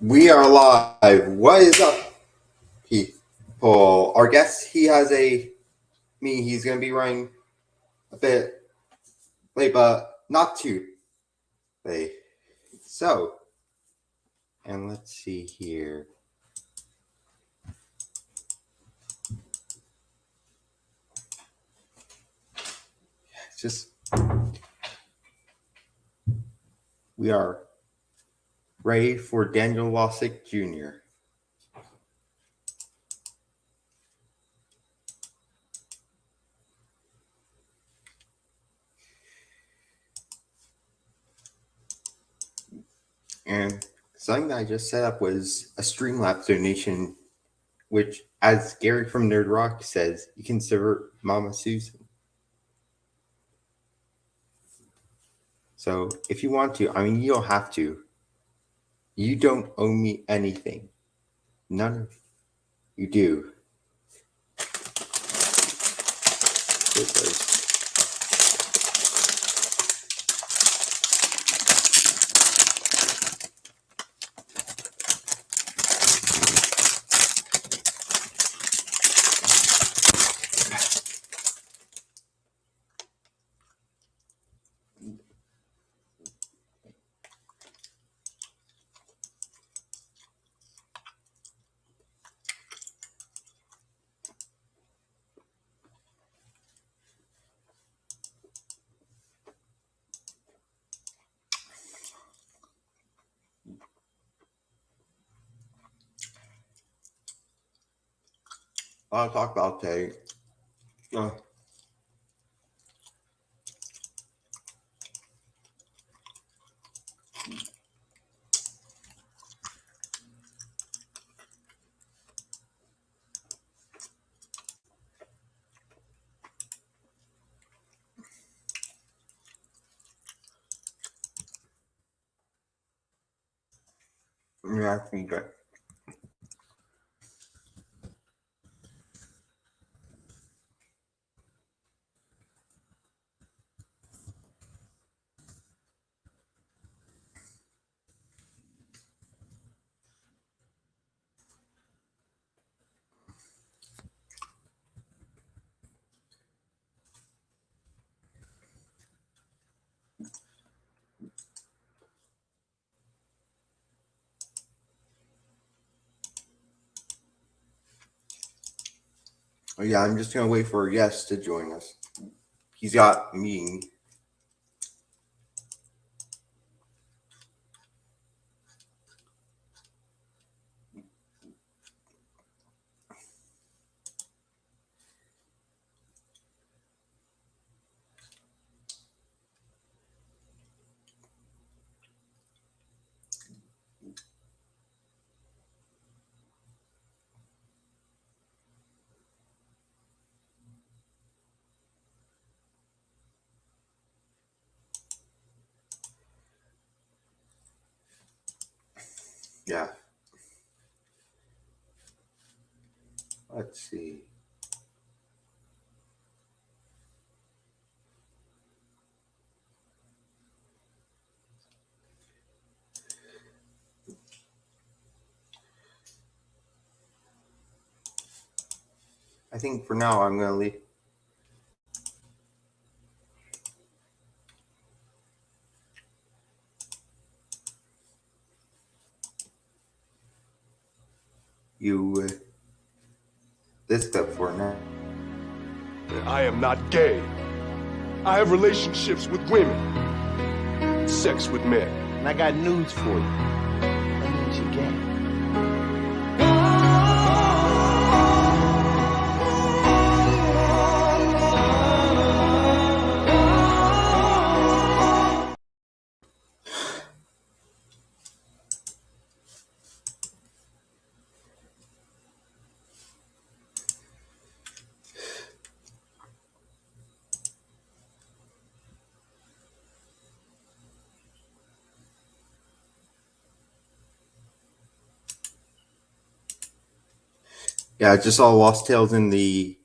We are live. What is up, people? Our guest, he's going to be running a bit late, but not too late. So, and let's see here. We are ready for Daniel Laucik Jr. And something that I just set up was a Streamlabs donation, which, as Gary from Nerd Rock says, you can consider Mama Susan. So if you want to, you don't have to. You don't owe me anything. None of you do. I'll talk about today. Yeah, I think that. Yeah, I'm just gonna wait for a guest to join us. He's got a meeting. Yeah. Let's see. I think for now I'm gonna leave. You this clip for now. I am not gay. I have relationships with women, sex with men. And I got news for you. That means you're gay. Yeah, I just saw Lost Tales in the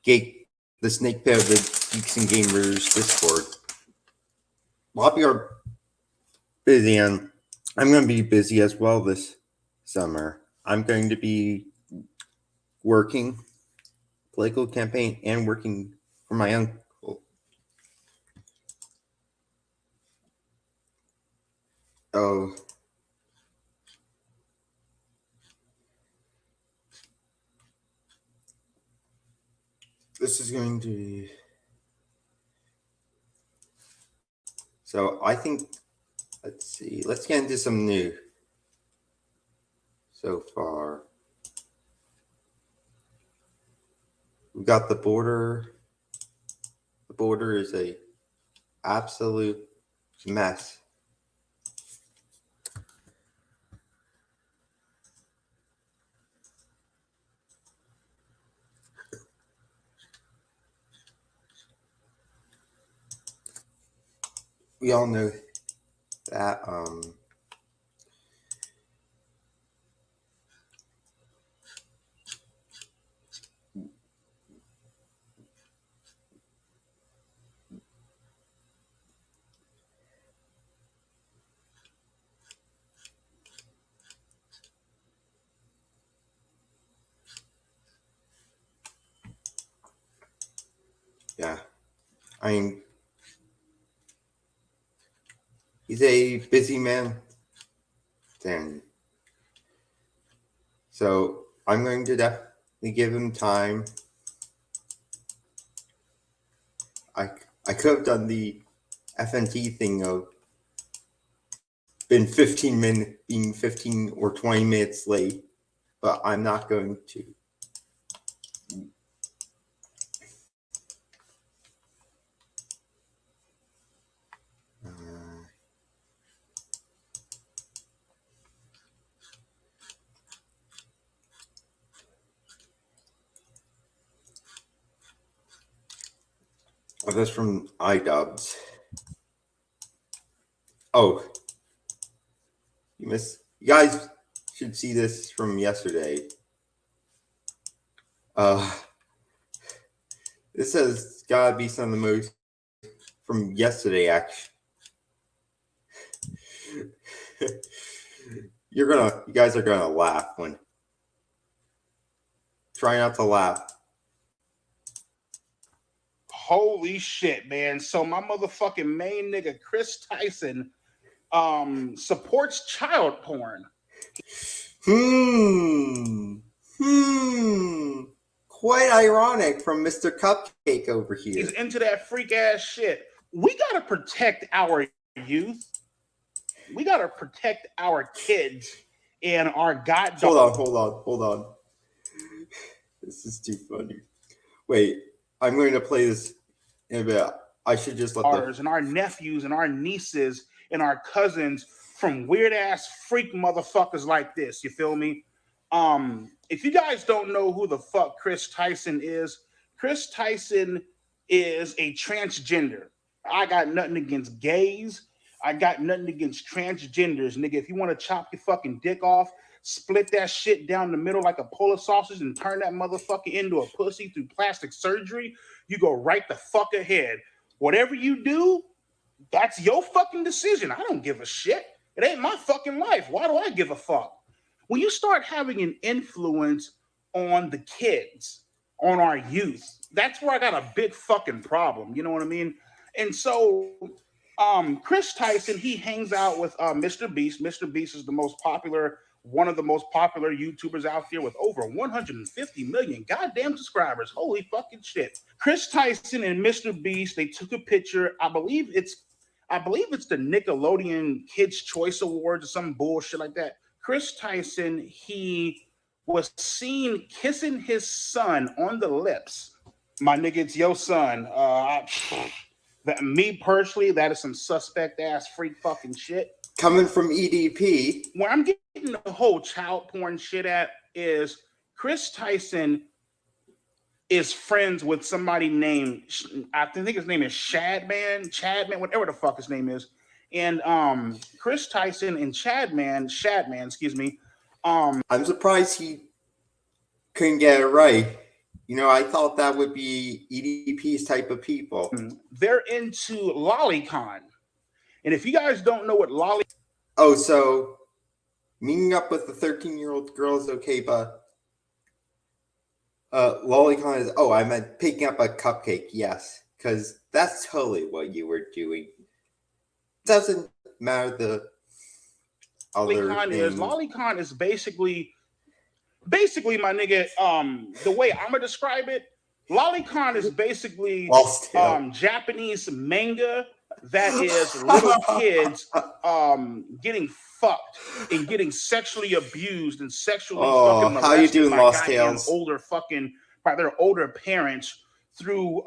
snake pit of the Geeks and Gamers Discord. A lot of people are busy, and I'm gonna be busy as well this summer, I'm going to be working political campaign and working for my uncle. Oh, this is going to be... So I think, let's see, let's get into some news so far. We've got the border. The border is a absolute mess. We all know that yeah, I mean, he's a busy man. Then, so I'm going to definitely give him time. I could have done the FNT thing of being 15 or 20 minutes late, but I'm not going to. That's from iDubbbz. Oh, you guys should see this from yesterday. This has gotta be some of the most from yesterday, actually. You guys are gonna laugh when. Try not to laugh. Holy shit, man. So my motherfucking main nigga, Chris Tyson, supports child porn. Quite ironic from Mr. Cupcake over here. He's into that freak ass shit. We gotta protect our youth. We gotta protect our kids and our goddaughter. Hold on. This is too funny. Wait, I'm going to play this in a bit. I should just let ours and our nephews and our nieces and our cousins from weird ass freak motherfuckers like this. You feel me? If you guys don't know who the fuck Chris Tyson is a transgender. I got nothing against gays. I got nothing against transgenders, nigga. If you want to chop your fucking dick off, split that shit down the middle like a Polish sausage and turn that motherfucker into a pussy through plastic surgery, you go right the fuck ahead. Whatever you do, that's your fucking decision. I don't give a shit. It ain't my fucking life. Why do I give a fuck? When you start having an influence on the kids, on our youth, that's where I got a big fucking problem. You know what I mean? And so Chris Tyson, he hangs out with Mr. Beast. Mr. Beast is one of the most popular YouTubers out there with over 150 million goddamn subscribers. Holy fucking shit. Chris Tyson and Mr. Beast, they took a picture. I believe it's the Nickelodeon Kids Choice Awards or some bullshit like that. Chris Tyson, he was seen kissing his son on the lips. My nigga, it's your son. Me personally, that is some suspect ass freak fucking shit. Coming from EDP. Where I'm getting the whole child porn shit at is Chris Tyson is friends with somebody named, I think his name is Chadman, whatever the fuck his name is. And Chris Tyson and Shadman, excuse me. I'm surprised he couldn't get it right. You know, I thought that would be EDP's type of people. They're into lolicon. And if you guys don't know what Oh, so meeting up with the 13-year-old girl is okay, but lolicon is. Oh, I meant picking up a cupcake. Yes, because that's totally what you were doing. Doesn't matter the other things. Lolicon is basically my nigga. The way I'm gonna describe it, Lolicon is basically Lost Tale. Japanese manga that is little kids getting fucked and getting sexually abused and sexually fucking molested how you doing, by Lost goddamn Tales? by their older parents through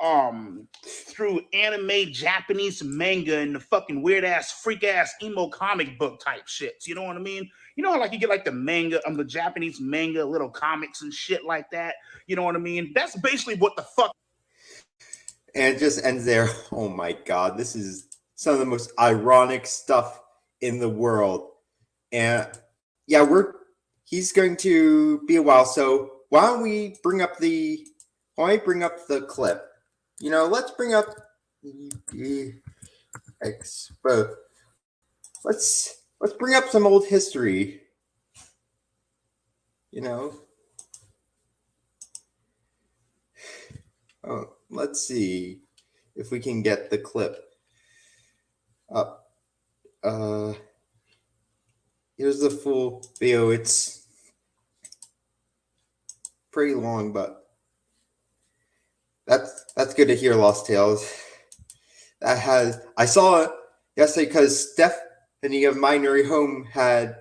anime Japanese manga and the fucking weird ass freak ass emo comic book type shits. You know what I mean? You know how like you get like the manga, the Japanese manga, little comics and shit like that. You know what I mean? That's basically what the fuck. And it just ends there. Oh my god, this is some of the most ironic stuff in the world. And yeah, he's going to be a while. So why don't we bring up the clip? You know, let's bring up the expo. Let's bring up some old history. You know. Oh, let's see if we can get the clip up. Here's the full video. It's pretty long, but that's good to hear, Lost Tales. I saw it yesterday because Stephanie of Minery Home had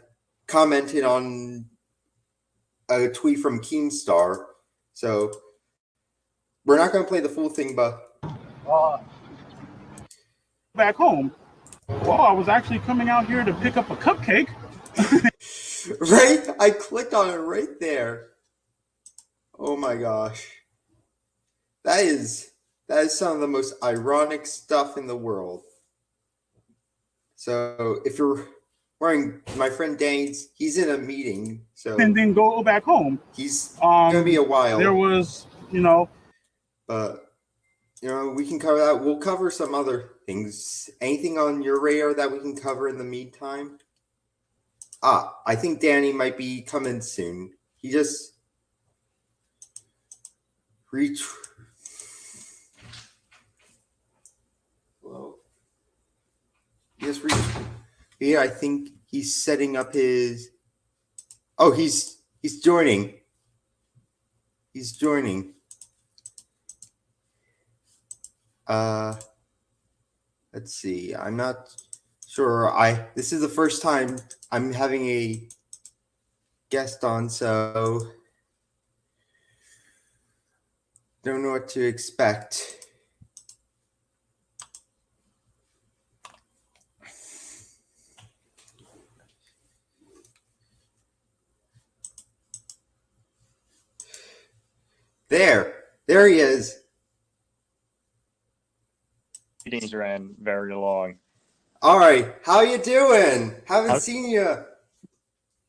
commented on a tweet from Keemstar. So we're not going to play the full thing, but Back home. Well, I was actually coming out here to pick up a cupcake. Right? I clicked on it right there. Oh my gosh. That is some of the most ironic stuff in the world. So if you're wearing my friend Danny's, he's in a meeting. So and then go back home. He's gonna be a while. There was, you know. But you know, we can cover that. We'll cover some other things. Anything on your radar that we can cover in the meantime? I think Danny might be coming soon. He just Yeah, I think he's setting up his. Oh, he's joining. He's joining. Let's see. I'm not sure. This is the first time I'm having a guest on, so don't know what to expect. There he is. Meetings ran very long. All right, how you doing? Haven't seen you.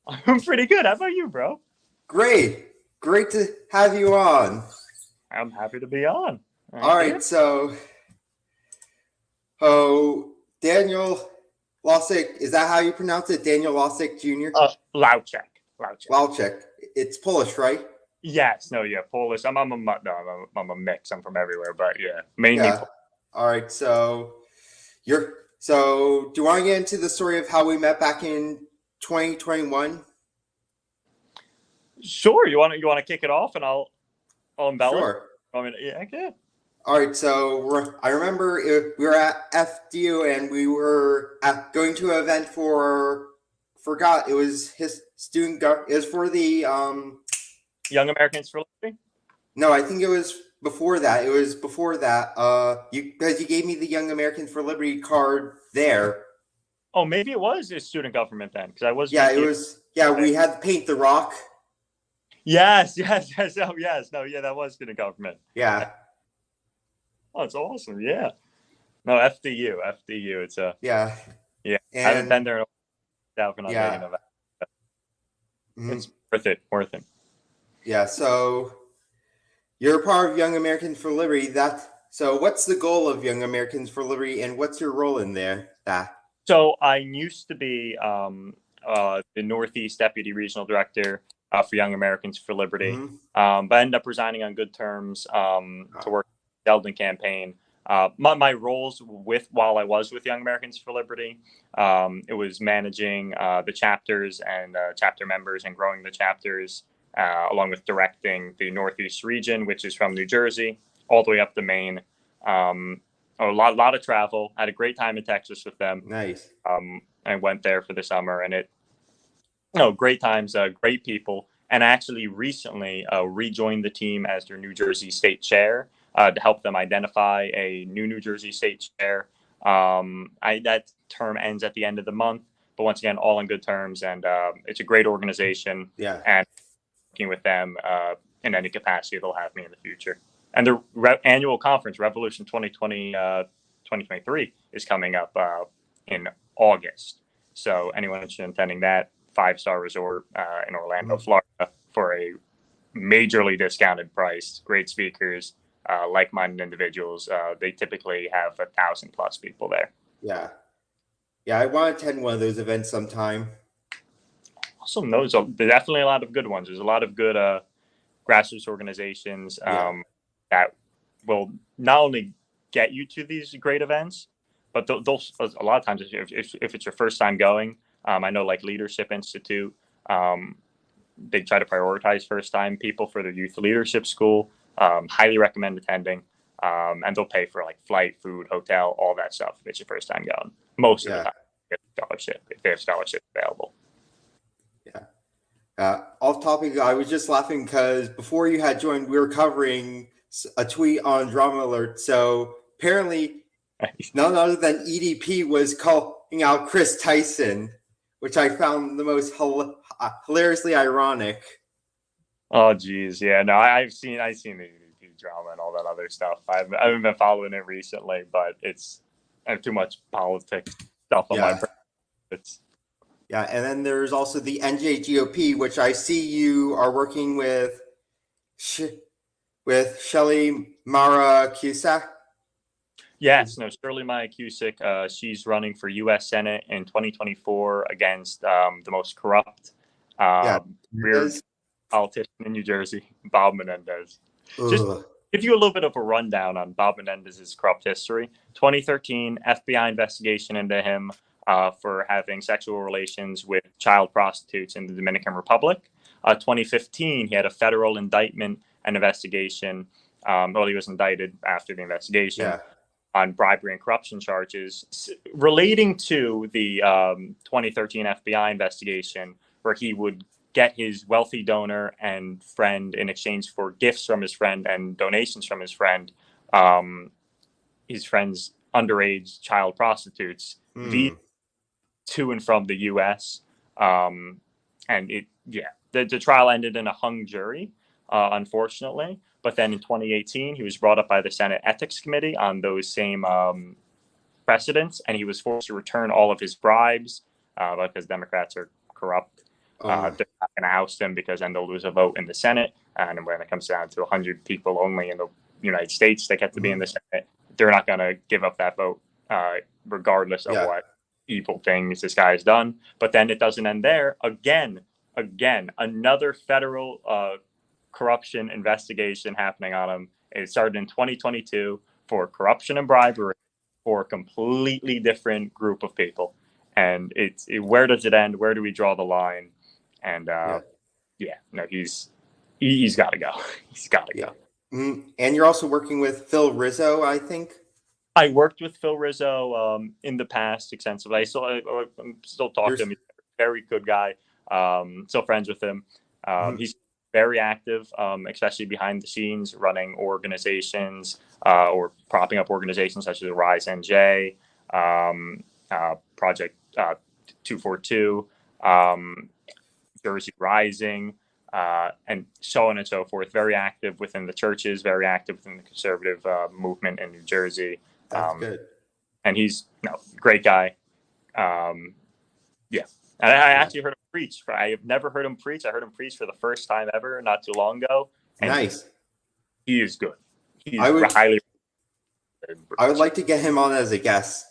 I'm pretty good. How about you, bro? Great to have you on. I'm happy to be on. All right, so, Daniel Laucik, is that how you pronounce it? Daniel Laucik Jr.? Laucik. It's Polish, right? Yes. No. Yeah. Polish. I'm a mix. I'm from everywhere, but yeah, mainly. Yeah. All right. So do you want to get into the story of how we met back in 2021? Sure. You want to kick it off, and I'll embellish. Sure. Yeah. Okay. All right. So I remember we were at FDU and we were going to an event forgot it was his student. It was for the Young Americans for Liberty? No, I think it was before that. It was before that. Because you gave me the Young Americans for Liberty card there. Oh, maybe it was a student government then, because I was. Yeah, it was. Yeah, we had to paint the rock. Yes. Oh, yes. No, yeah, that was student government. Yeah. Oh, it's awesome. Yeah. No, FDU. It's a. Yeah. Yeah. And, I haven't been there in a while. Yeah. It's worth it. Yeah, so you're a part of Young Americans for Liberty. So what's the goal of Young Americans for Liberty, and what's your role in there? So I used to be the Northeast Deputy Regional Director for Young Americans for Liberty, Mm-hmm. but I ended up resigning on good terms to work the Sheldon campaign. My roles while I was with Young Americans for Liberty, it was managing the chapters and chapter members and growing the chapters, along with directing the Northeast region, which is from New Jersey all the way up to Maine. A lot of travel. I had a great time in Texas with them. Nice. I went there for the summer, and great times, great people. And I actually recently rejoined the team as their New Jersey state chair to help them identify a New Jersey state chair. That term ends at the end of the month, but once again, all on good terms, and it's a great organization. Yeah. And working with them in any capacity, they'll have me in the future. And the annual conference, Revolution 2023, is coming up in August. So anyone interested in attending that, 5-star resort in Orlando, Florida, for a majorly discounted price, great speakers, like-minded individuals. They typically have 1,000+ people there. Yeah. Yeah, I want to attend one of those events sometime. Also, there's definitely a lot of good ones. There's a lot of good grassroots organizations that will not only get you to these great events, but they'll a lot of times, if it's your first time going, I know like Leadership Institute, they try to prioritize first-time people for their youth leadership school. Highly recommend attending, and they'll pay for like flight, food, hotel, all that stuff if it's your first time going. Most of the time, get a scholarship if they have scholarships available. Yeah. Off topic, I was just laughing because before you had joined, we were covering a tweet on Drama Alert. So apparently, none other than EDP was calling out Chris Tyson, which I found the most hilariously ironic. Oh, geez. Yeah, no, I've seen the drama and all that other stuff. I haven't been following it recently, but I have too much politics stuff on my brain. Yeah, and then there's also the NJGOP, which I see you are working with Shelley Mara Cusack. Yes, no, Shirley Maya Cusick. She's running for U.S. Senate in 2024 against the most corrupt, weird politician in New Jersey, Bob Menendez. Just give you a little bit of a rundown on Bob Menendez's corrupt history. 2013 FBI investigation into him for having sexual relations with child prostitutes in the Dominican Republic. 2015, he had a federal indictment and investigation. He was indicted after the investigation on bribery and corruption charges relating to the 2013 FBI investigation, where he would get his wealthy donor and friend in exchange for gifts from his friend and donations from his friend's underage child prostitutes to and from the U.S. And the trial ended in a hung jury, unfortunately. But then in 2018, he was brought up by the Senate Ethics Committee on those same precedents, and he was forced to return all of his bribes because Democrats are corrupt. They're not going to oust him because then they'll lose a vote in the Senate. And when it comes down to 100 people only in the United States that get to be in the Senate, they're not going to give up that vote regardless of what evil things this guy has done. But then it doesn't end there. Again, another federal corruption investigation happening on him. It started in 2022 for corruption and bribery for a completely different group of people. And where does it end? Where do we draw the line? And he's got to go. He's got to go. And you're also working with Phil Rizzo, I think. I worked with Phil Rizzo in the past extensively. I'm still talking to him. He's a very good guy. Still friends with him. He's very active, especially behind the scenes, running organizations or propping up organizations such as Rise NJ, Project 242, Jersey Rising, and so on and so forth. Very active within the churches, very active within the conservative movement in New Jersey. That's good. And he's a great guy. And I actually heard him preach. I have never heard him preach. I heard him preach for the first time ever not too long ago. And nice. He is good. I would like to get him on as a guest.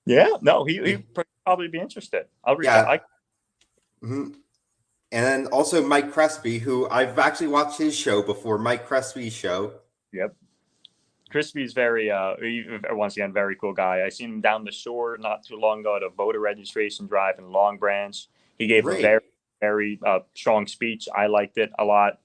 Yeah, no, he'd probably be interested. I'll reach out. And then also Mike Crespi, who I've actually watched his show before, Mike Crespi's show. Yep. Crispy's very, once again, very cool guy. I seen him down the shore not too long ago at a voter registration drive in Long Branch. He gave a very, very strong speech. I liked it a lot.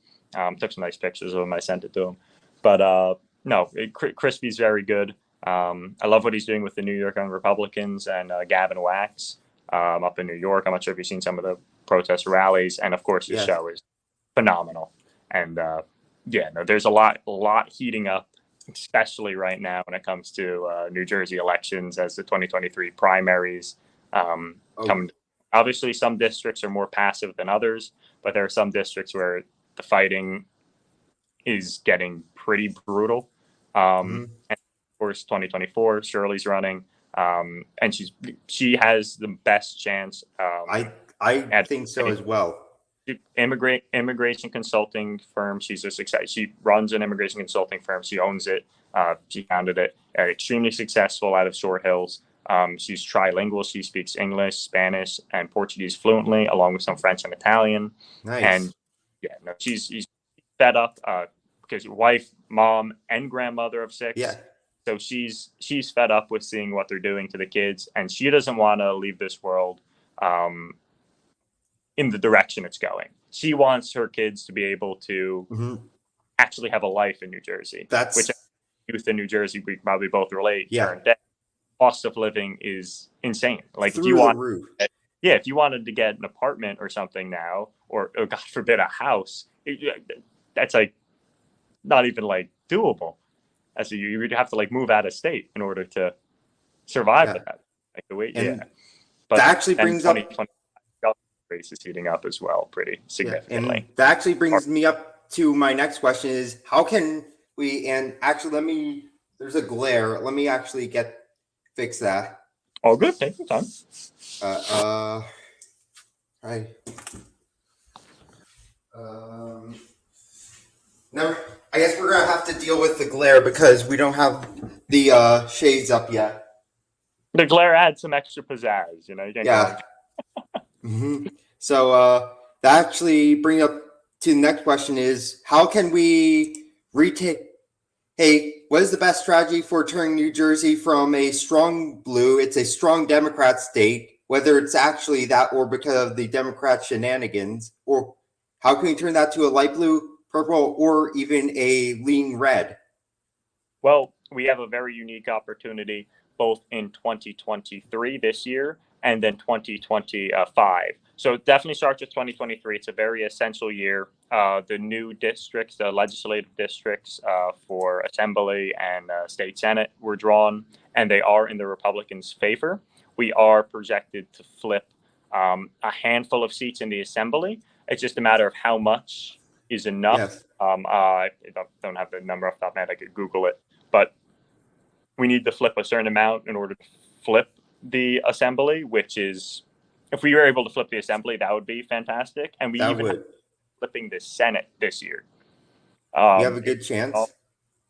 Took some nice pictures of him. I sent it to him. But no, Crispy's very good. I love what he's doing with the New York Young Republicans and Gavin Wax up in New York. I'm not sure if you've seen some of the protest rallies. And, of course, his show is phenomenal. And, there's a lot heating up, especially right now when it comes to New Jersey elections as the 2023 primaries come. Obviously, some districts are more passive than others, but there are some districts where the fighting is getting pretty brutal. And of course, 2024, Shirley's running, and she has the best chance. I think so as well. Immigration consulting firm. She's a success. She runs an immigration consulting firm. She owns it. She founded it. Extremely successful out of Short Hills. She's trilingual. She speaks English, Spanish, and Portuguese fluently, along with some French and Italian. Nice. And she's fed up because your wife, mom, and grandmother of 6. Yeah. So she's fed up with seeing what they're doing to the kids, and she doesn't want to leave this world in the direction it's going. She wants her kids to be able to actually have a life in New Jersey. Which youth in New Jersey, we probably both relate. Yeah. Cost of living is insane. Like through if you the want, roof. If you wanted to get an apartment or something now, or God forbid a house, that's like not even like doable. As you would have to like move out of state in order to survive with that. Like the way, But that actually brings up race is heating up as well, pretty significantly. And that actually brings me up to my next question: is how can we? And actually, there's a glare. Let me actually fix that. Oh, good. Take your time. Right. Never. I guess we're gonna have to deal with the glare because we don't have the shades up yet. The glare adds some extra pizzazz, you Yeah. So that actually brings up to the next question: is how can we retake? Hey, what is the best strategy for turning New Jersey from a strong blue? It's a strong Democrat state, whether it's actually that or because of the Democrat shenanigans, or how can we turn that to a light blue, purple, or even a lean red? Well, we have a very unique opportunity both in 2023 this year and then 2025. So it definitely starts with 2023. It's a very essential year. The new districts, the legislative districts for Assembly and State Senate were drawn, and they are in the Republicans' favor. We are projected to flip a handful of seats in the Assembly. It's just a matter of how much is enough. Yes. I don't have the number off the top of my head. I could Google it. But we need to flip a certain amount in order to flip the Assembly, which is, if we were able to flip the Assembly, that would be fantastic. And we have flipping the Senate this year. You have a good chance?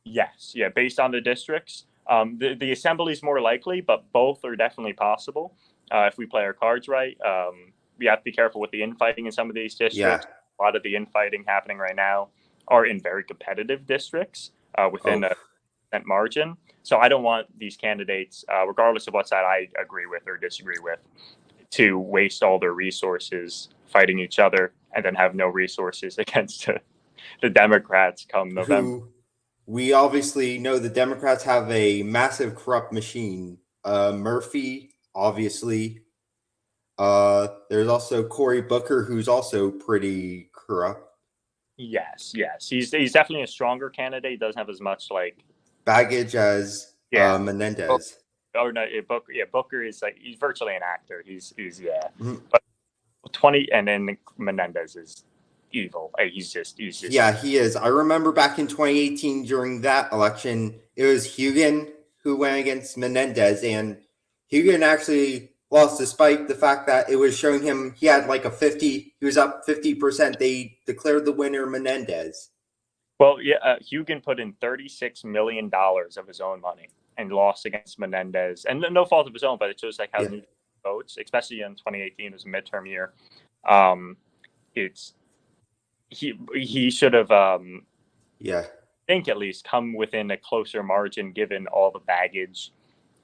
Yes. Yeah, based on the districts. The Assembly is more likely, but both are definitely possible if we play our cards right. We have to be careful with the infighting in some of these districts. A lot of the infighting happening right now are in very competitive districts within a margin. So I don't want these candidates, regardless of what side I agree with or disagree with, to waste all their resources fighting each other and then have no resources against the Democrats come November. We obviously know the Democrats have a massive corrupt machine. Murphy, obviously. There's also Cory Booker, who's also pretty corrupt. Yes. He's definitely a stronger candidate. He doesn't have as much baggage as Menendez. Booker is he's virtually an actor. He's But 20, and then Menendez is evil. He's just yeah, he is. I remember back in 2018 during that election, it was Hugan who went against Menendez, and Hugan actually lost despite the fact that it was showing him he had he was up 50%. They declared the winner Menendez. Well, Hugan put in $36 million of his own money and lost against Menendez, and no fault of his own, but it shows how he votes, especially in 2018. It was a midterm year. It's he should have think at least come within a closer margin given all the baggage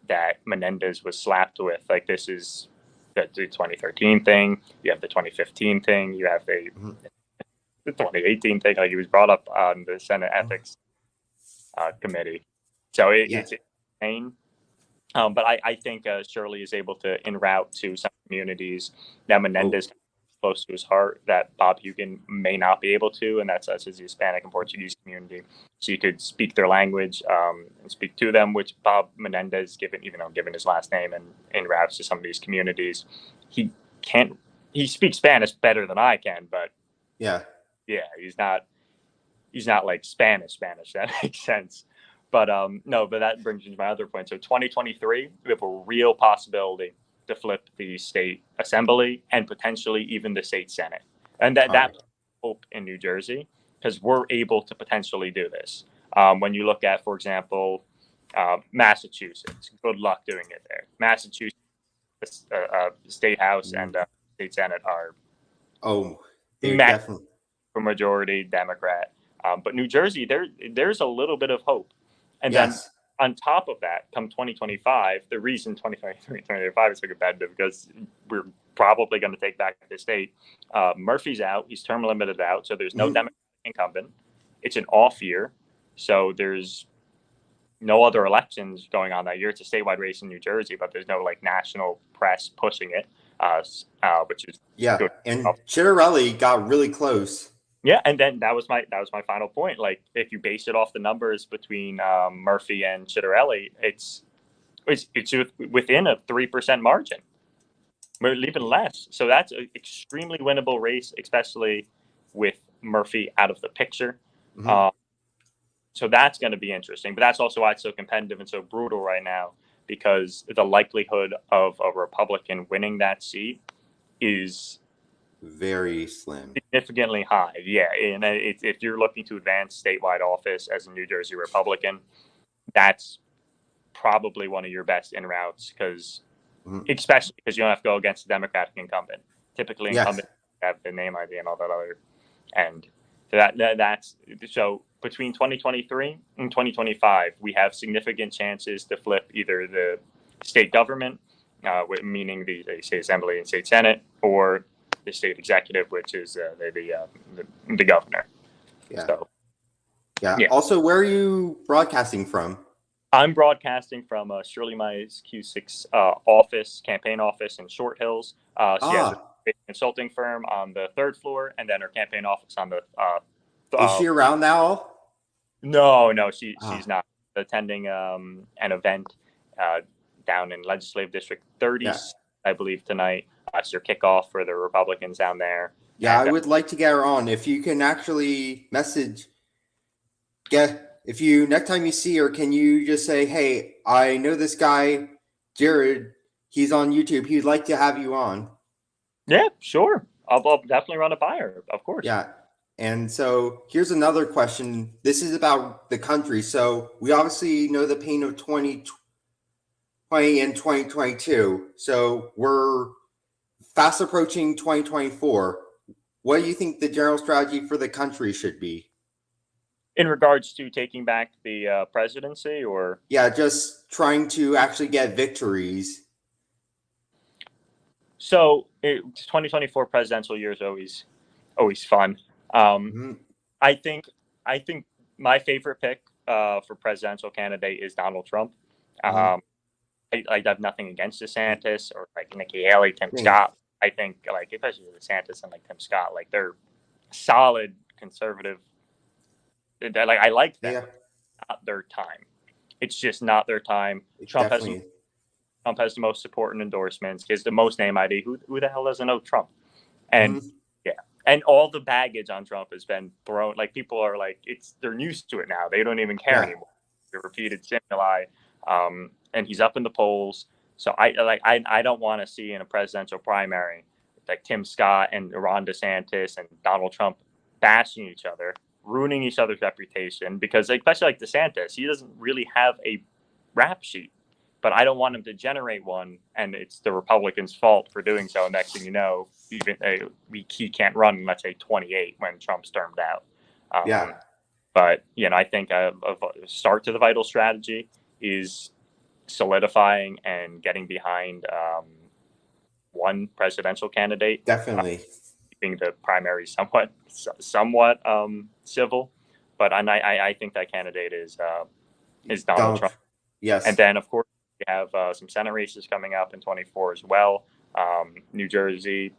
that Menendez was slapped with. Like, this is the 2013 thing, you have the 2015 thing, you have the 2018 thing. Like, he was brought up on the Senate Ethics Committee, so it's insane. But I think Shirley is able to en route to some communities that Menendez close to his heart that Bob Hugin may not be able to, and that's such as the Hispanic and Portuguese community. So you could speak their language and speak to them, which Bob Menendez, given his last name and en routes to some of these communities, he can't. He speaks Spanish better than I can, but he's not like Spanish. That makes sense. But but that brings me to my other point. So 2023, we have a real possibility to flip the state assembly and potentially even the state senate, and that hope in New Jersey, because we're able to potentially do this. When you look at, for example, Massachusetts, good luck doing it there. Massachusetts, state house and state senate are definitely for majority Democrat. But New Jersey, there's a little bit of hope. And then on top of that, come 2025, the reason 2023, 2025 is so competitive because we're probably going to take back the state. Murphy's out. He's term limited out. So there's no Democratic incumbent. It's an off year. So there's no other elections going on that year. It's a statewide race in New Jersey, but there's no like national press pushing it, which is good. And Chitterelli got really close. Yeah, and then that was my final point. Like, if you base it off the numbers between Murphy and Chitterelli, it's within a 3% margin, even less. So that's an extremely winnable race, especially with Murphy out of the picture. So that's going to be interesting. But that's also why it's so competitive and so brutal right now, because the likelihood of a Republican winning that seat is very slim, significantly high. Yeah, and if you're looking to advance statewide office as a New Jersey Republican, that's probably one of your best in routes, because especially because you don't have to go against the Democratic incumbent. Typically, incumbents have the name ID and all that other, and so that's so between 2023 and 2025, we have significant chances to flip either the state government, meaning the state assembly and state senate, or the state executive, which is the governor. So, Also, where are you broadcasting from? I'm broadcasting from Shirley Mai's Q6 campaign office in Short Hills. She has a consulting firm on the 3rd floor, and then her campaign office on the. Is she around now? No, she's not attending an event down in Legislative District 30, I believe, tonight. It's your kickoff for the Republicans down there. Yeah, I would like to get her on. If you can actually message, if you next time you see her, can you just say, "Hey, I know this guy, Jared. He's on YouTube. He'd like to have you on." Yeah, sure. I'll definitely run it by her, of course. Yeah. And so here's another question. This is about the country. So we obviously know the pain of 2020 and 2022. So we're fast approaching 2024. What do you think the general strategy for the country should be? In regards to taking back the presidency, or? Yeah, just trying to actually get victories. So 2024 presidential year is always fun. I think my favorite pick for presidential candidate is Donald Trump. I have nothing against DeSantis or like Nikki Haley, Tim Scott. I think like especially DeSantis and like Tim Scott, like they're solid conservative. They're like I like them. Yeah. Not their time. It's just not their time. Trump has the most support and endorsements. He has the most name ID. Who the hell doesn't know Trump? And and all the baggage on Trump has been thrown. Like people are like they're used to it now. They don't even care anymore. The repeated stimuli. And he's up in the polls. So I don't want to see in a presidential primary like Tim Scott and Ron DeSantis and Donald Trump bashing each other, ruining each other's reputation, because especially like DeSantis, he doesn't really have a rap sheet. but I don't want him to generate one, and it's the Republicans' fault for doing so. Next thing you know, even he can't run in, let's say, 28 when Trump stormed out. Yeah. But I think a start to the vital strategy is solidifying and getting behind one presidential candidate, Definitely. keeping the primary somewhat civil. But I think that candidate is Donald Trump. Yes. And then, of course, we have some Senate races coming up in 24 as well. New Jersey,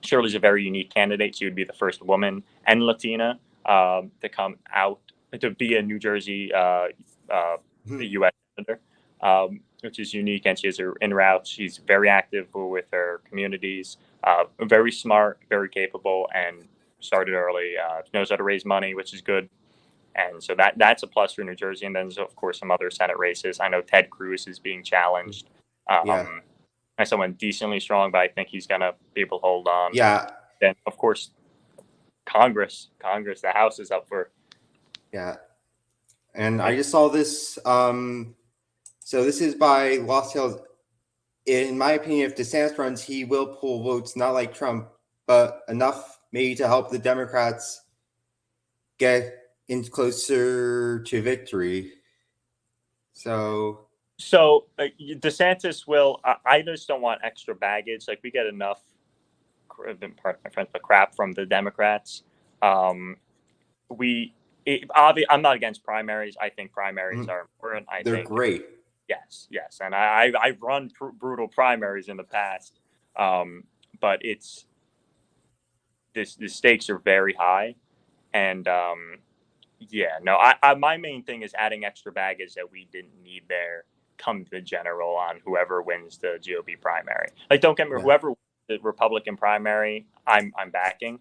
Shirley's a very unique candidate. She would be the first woman and Latina to come out to be a New Jersey U.S. senator, which is unique. And she has her in route. She's very active with her communities, very smart, very capable, and started early. Knows how to raise money, which is good. And so that's a plus for New Jersey. And then there's, of course, some other Senate races. I know Ted Cruz is being challenged. As someone decently strong, but I think he's going to be able to hold on. Yeah. Then, of course, Congress, the House is up for. Yeah. And I just saw this. So this is by Lost Hills. In my opinion, if DeSantis runs, he will pull votes, not like Trump, but enough maybe to help the Democrats get in closer to victory. So DeSantis will. I just don't want extra baggage. Like, we get enough, pardon my French, but crap from the Democrats. I'm not against primaries. I think primaries are important. They're great. Yes, and I've run brutal primaries in the past, but it's the stakes are very high, and my main thing is adding extra baggage that we didn't need there come the general on whoever wins the GOP primary. Like, don't get me wrong, whoever wins the Republican primary, I'm backing.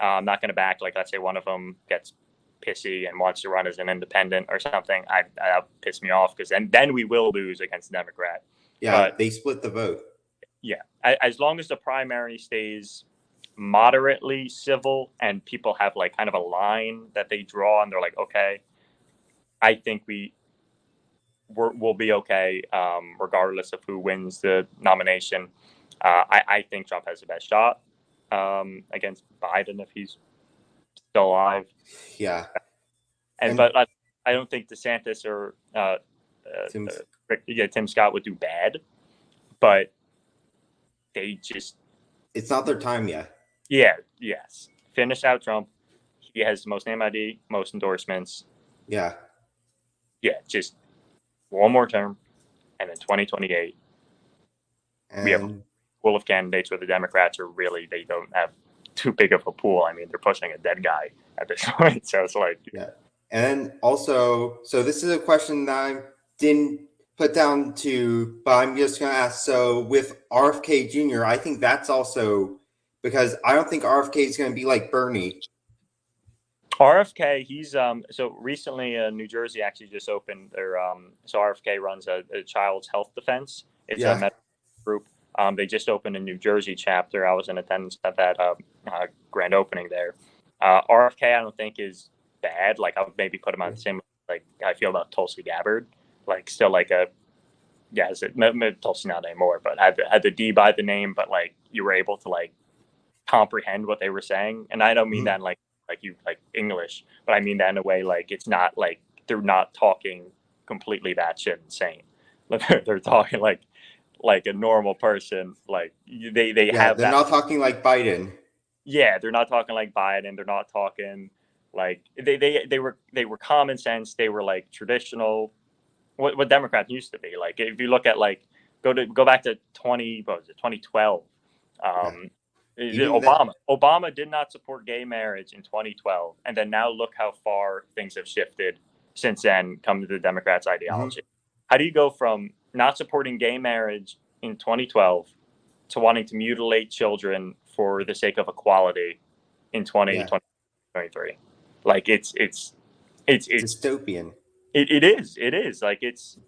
I'm not going to back, like, let's say one of them gets pissy and wants to run as an independent or something. That'll piss me off, because then we will lose against the Democrat. Yeah, but they split the vote. Yeah, as long as the primary stays moderately civil and people have like kind of a line that they draw and they're like, okay, I think we'll be okay, regardless of who wins the nomination. I think Trump has the best shot against Biden if he's still alive. Yeah, but I don't think DeSantis or Tim Scott would do bad, but it's not their time yet. Yeah. Yes. Finish out Trump. He has the most name ID, most endorsements. Yeah. Yeah. Just one more term, and then 2028. We have a pool of candidates where the Democrats they don't have too big of a pool. I mean, they're pushing a dead guy at this point. So it's like, yeah. And also, so this is a question that I didn't put down to, but I'm just going to ask. So with RFK Jr., I think that's also because I don't think RFK is going to be like Bernie. RFK, he's so recently New Jersey actually just opened their so RFK runs a child's health defense. It's a medical group. They just opened a New Jersey chapter. I was in attendance at that grand opening there. RFK, I don't think is bad. Like, I would maybe put him on the same, like, I feel about Tulsi Gabbard. Like, still like Tulsi not anymore, but had the D by the name, but like you were able to like comprehend what they were saying. And I don't mean that like you like English, but I mean that in a way like it's not like they're not talking completely batshit insane. They're talking like a normal person. Like they have. They're not talking like Biden. Yeah, they're not talking like Biden. They're not talking like they were common sense. They were like traditional. What Democrats used to be. Like, if you look at like go back to 2012. Obama did not support gay marriage in 2012, and then now look how far things have shifted since then. Come to the Democrats' ideology. How do you go from not supporting gay marriage in 2012 to wanting to mutilate children for the sake of equality in 2023? Like, it's dystopian. It is like it's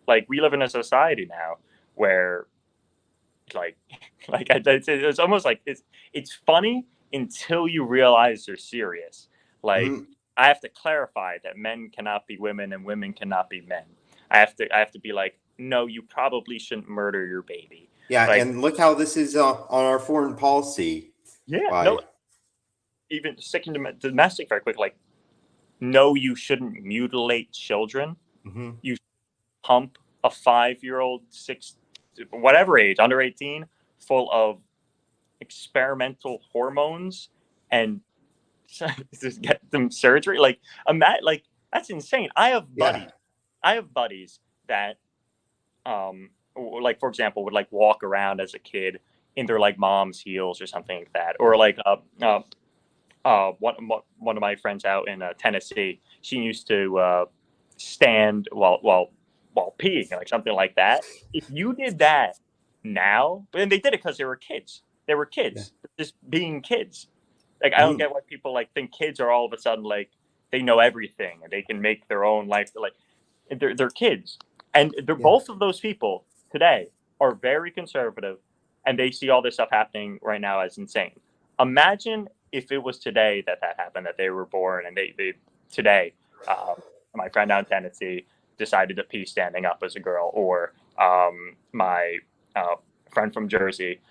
like we live in a society now where it's almost like it's funny until you realize they're serious. Like, I have to clarify that men cannot be women and women cannot be men. I have to be like, no, you probably shouldn't murder your baby. Yeah, Like, and look how this is on our foreign policy. yeah, Why? no, even sticking to domestic very quick, like, no, you shouldn't mutilate children. Mm-hmm. You pump a 5-year-old, whatever age, under 18, full of experimental hormones and just get them surgery. Like, like that's insane. I have buddies that, like, for example, would like walk around as a kid in their like mom's heels or something like that, or like one of my friends out in Tennessee, she used to stand while peeing, like something like that. If you did that now, and they did it because they were kids. They were kids, just being kids. Like, I don't get why people like think kids are all of a sudden like they know everything and they can make their own life. Like, they're kids, and both of those people today are very conservative, and they see all this stuff happening right now as insane. Imagine if it was today that happened, that they were born, and they today, my friend down in Tennessee decided to pee standing up as a girl, or my friend from Jersey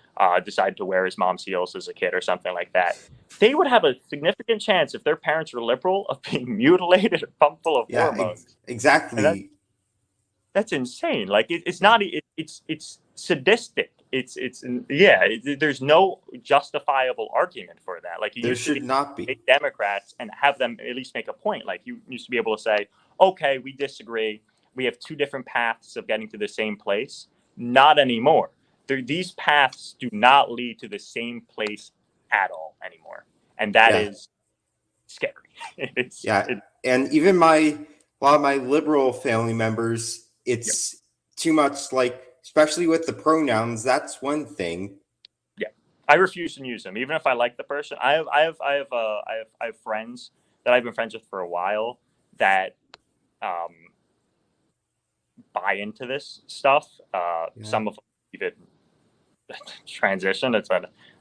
decided to wear his mom's heels as a kid, or something like that. They would have a significant chance, if their parents were liberal, of being mutilated or pumped full of hormones. Exactly. That's insane. Like, it's not. It's sadistic. There's no justifiable argument for that. Like, There should not be. Democrats and have them at least make a point. Like, you used to be able to say, okay, we disagree. We have two different paths of getting to the same place. Not anymore. These paths do not lead to the same place at all anymore, and that is scary. And even a lot of my liberal family members, it's too much. Like, especially with the pronouns, that's one thing. Yeah, I refuse to use them, even if I like the person. I have friends that I've been friends with for a while that buy into this stuff. Some of them even transition. It's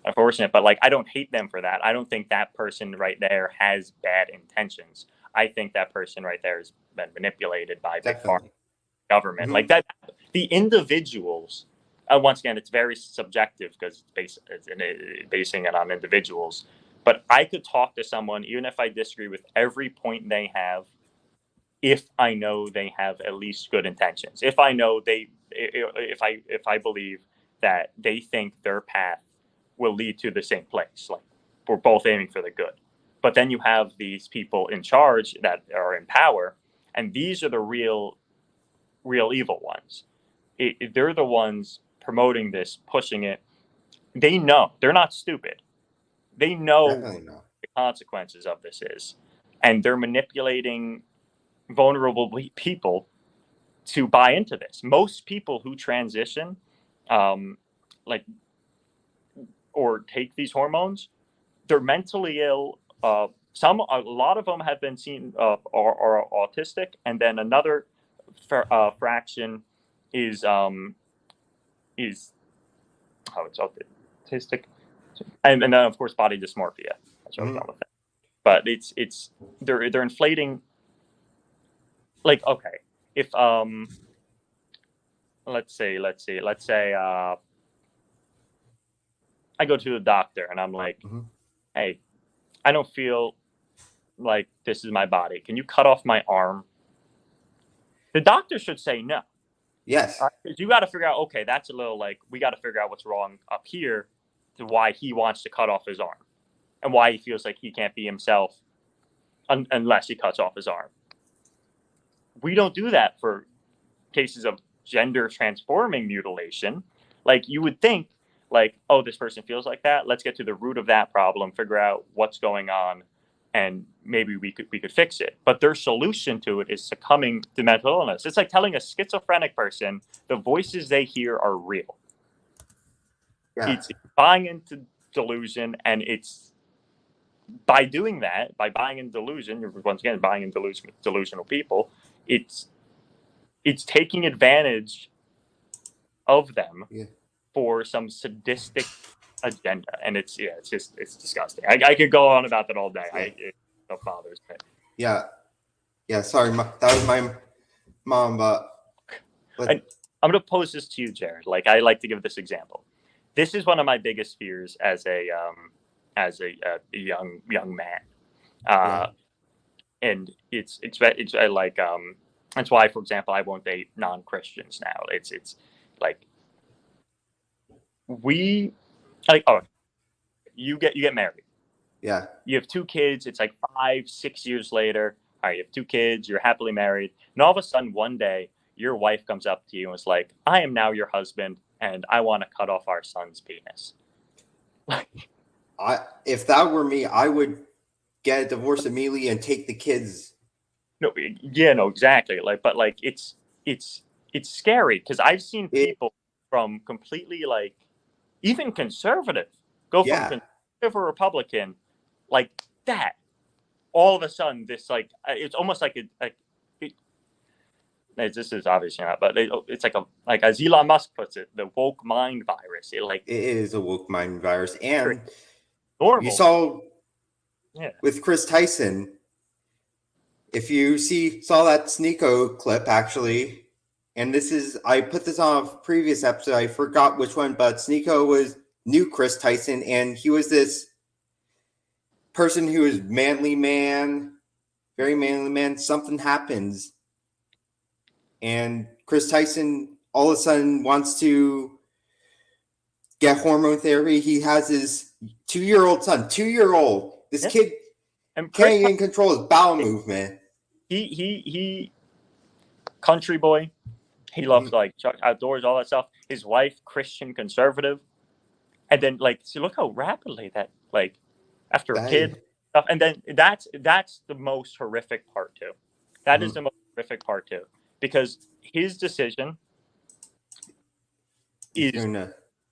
unfortunate, but like, I don't hate them for that. I don't think that person right there has bad intentions. I think that person right there has been manipulated by big pharma, government. Like that, the individuals. Once again, it's very subjective because it's basing it on individuals. But I could talk to someone, even if I disagree with every point they have, if I know they have at least good intentions. If I know if I believe that they think their path will lead to the same place, like, we're both aiming for the good. But then you have these people in charge that are in power, and these are the real evil ones. They're the ones promoting this, pushing it. They know. They're not stupid. They know the consequences of this is, and they're manipulating vulnerable people to buy into this. Most people who transition, or take these hormones, they're mentally ill. A lot of them have been seen are autistic, and then another fraction is it's autistic, and then of course body dysmorphia. That's what I was done with that. But it's they're inflating. Like, okay, if let's say I go to the doctor and I'm like, hey, I don't feel like this is my body. Can you cut off my arm? The doctor should say no. Yes. Because you got to figure out, okay, that's a little like, we got to figure out what's wrong up here to why he wants to cut off his arm and why he feels like he can't be himself unless he cuts off his arm. We don't do that for cases of gender transforming mutilation. Like, you would think, like, oh, this person feels like that. Let's get to the root of that problem, figure out what's going on, and maybe we could fix it. But their solution to it is succumbing to mental illness. It's like telling a schizophrenic person the voices they hear are real. Yeah. It's buying into delusion, and it's by doing that, by buying in delusion, you're once again buying in delusion with delusional people. It's taking advantage of them for some sadistic agenda, and it's disgusting. I could go on about that all day. It bothers me. Yeah. Sorry, that was my mom. But I'm going to pose this to you, Jared. Like, I like to give this example. This is one of my biggest fears as a young man. Yeah. And it's I like that's why, for example, I won't date non-Christians now. It's like we like, oh, you get married, Yeah. you have 2 kids, it's like 5-6 years later, all right, you have 2 kids, you're happily married, and all of a sudden one day your wife comes up to you and is like, I am now your husband and I want to cut off our son's penis. If that were me, I would get a divorce immediately and take the kids. No, yeah, no, exactly. Like, but like, it's scary because I've seen people from completely like, even conservative, go from conservative or Republican, like that. All of a sudden, this like, it's almost like this is obviously not, but it's like as Elon Musk puts it, the woke mind virus. It is a woke mind virus, and normal. you saw Yeah. with Chris Tyson. If you saw that Sneeko clip, actually, and I put this on a previous episode, I forgot which one, but Sneeko knew Chris Tyson, and he was this person who is manly man, very manly man. Something happens, and Chris Tyson all of a sudden wants to get hormone therapy. He has his 2-year-old son, 2-year-old. This kid can't even control his bowel movement. He country boy. He loves like outdoors, all that stuff. His wife, Christian conservative, and then like, see, look how rapidly that like after a kid stuff, and then that's the most horrific part too. That is the most horrific part too, because his decision is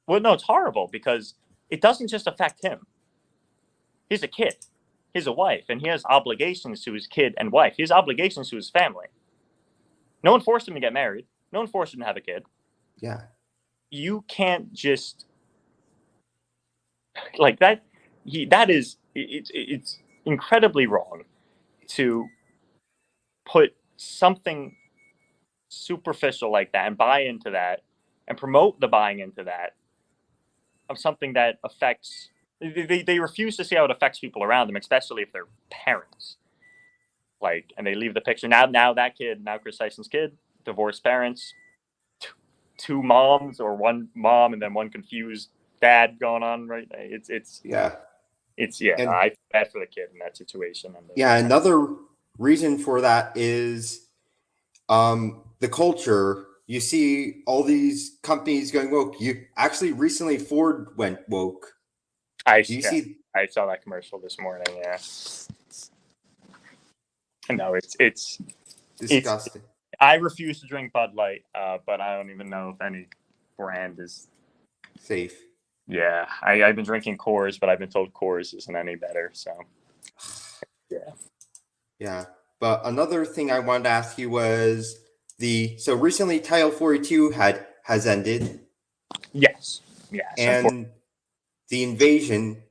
well, no, it's horrible because it doesn't just affect him. He's a kid. He's a wife, and he has obligations to his kid and wife. He has obligations to his family. No one forced him to get married. No one forced him to have a kid. Yeah. You can't just like that. It's incredibly wrong to put something superficial like that and buy into that and promote the buying into that of something that affects. They refuse to see how it affects people around them, especially if they're parents. Like, and they leave the picture. Now Chris Tyson's kid, divorced parents, two moms or one mom and then one confused dad going on, right? It's and I feel bad for the kid in that situation. And another reason for that is the culture. You see all these companies going woke. You actually recently Ford went woke. I saw that commercial this morning. Yeah. No, it's disgusting. I refuse to drink Bud Light, but I don't even know if any brand is safe. Yeah, I've been drinking Coors, but I've been told Coors isn't any better. So, yeah. But another thing I wanted to ask you was so recently Title 42 has ended. Yes. And the invasion,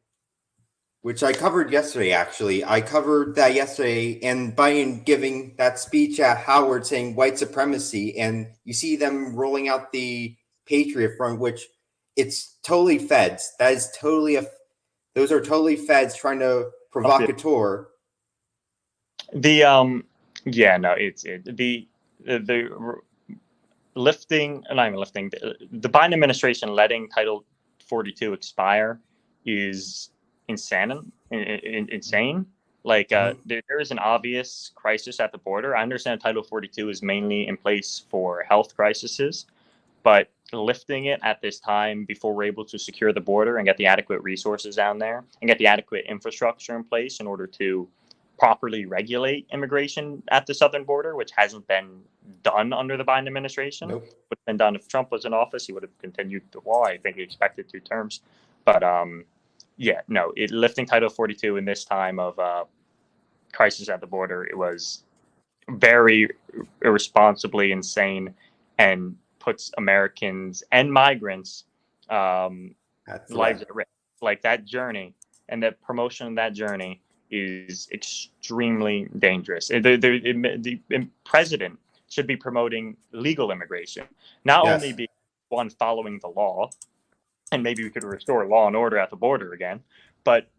which I covered yesterday, actually. I covered that yesterday, and Biden giving that speech at Howard saying white supremacy, and you see them rolling out the Patriot Front, which it's totally feds. That is totally those are totally feds trying to provocateur. The Biden administration letting Title 42 expire is insane. Like there is an obvious crisis at the border. I understand Title 42 is mainly in place for health crises, but lifting it at this time before we're able to secure the border and get the adequate resources down there and get the adequate infrastructure in place in order to properly regulate immigration at the southern border, which hasn't been done under the Biden administration. Nope. Would have been done if Trump was in office. He would have continued the wall. I think he expected 2 terms. But lifting Title 42 in this time of crisis at the border, it was very irresponsibly insane and puts Americans and migrants' lives at risk. Like that journey and the promotion of that journey is extremely dangerous. The president should be promoting legal immigration, not Yes. only be one following the law, and maybe we could restore law and order at the border again, but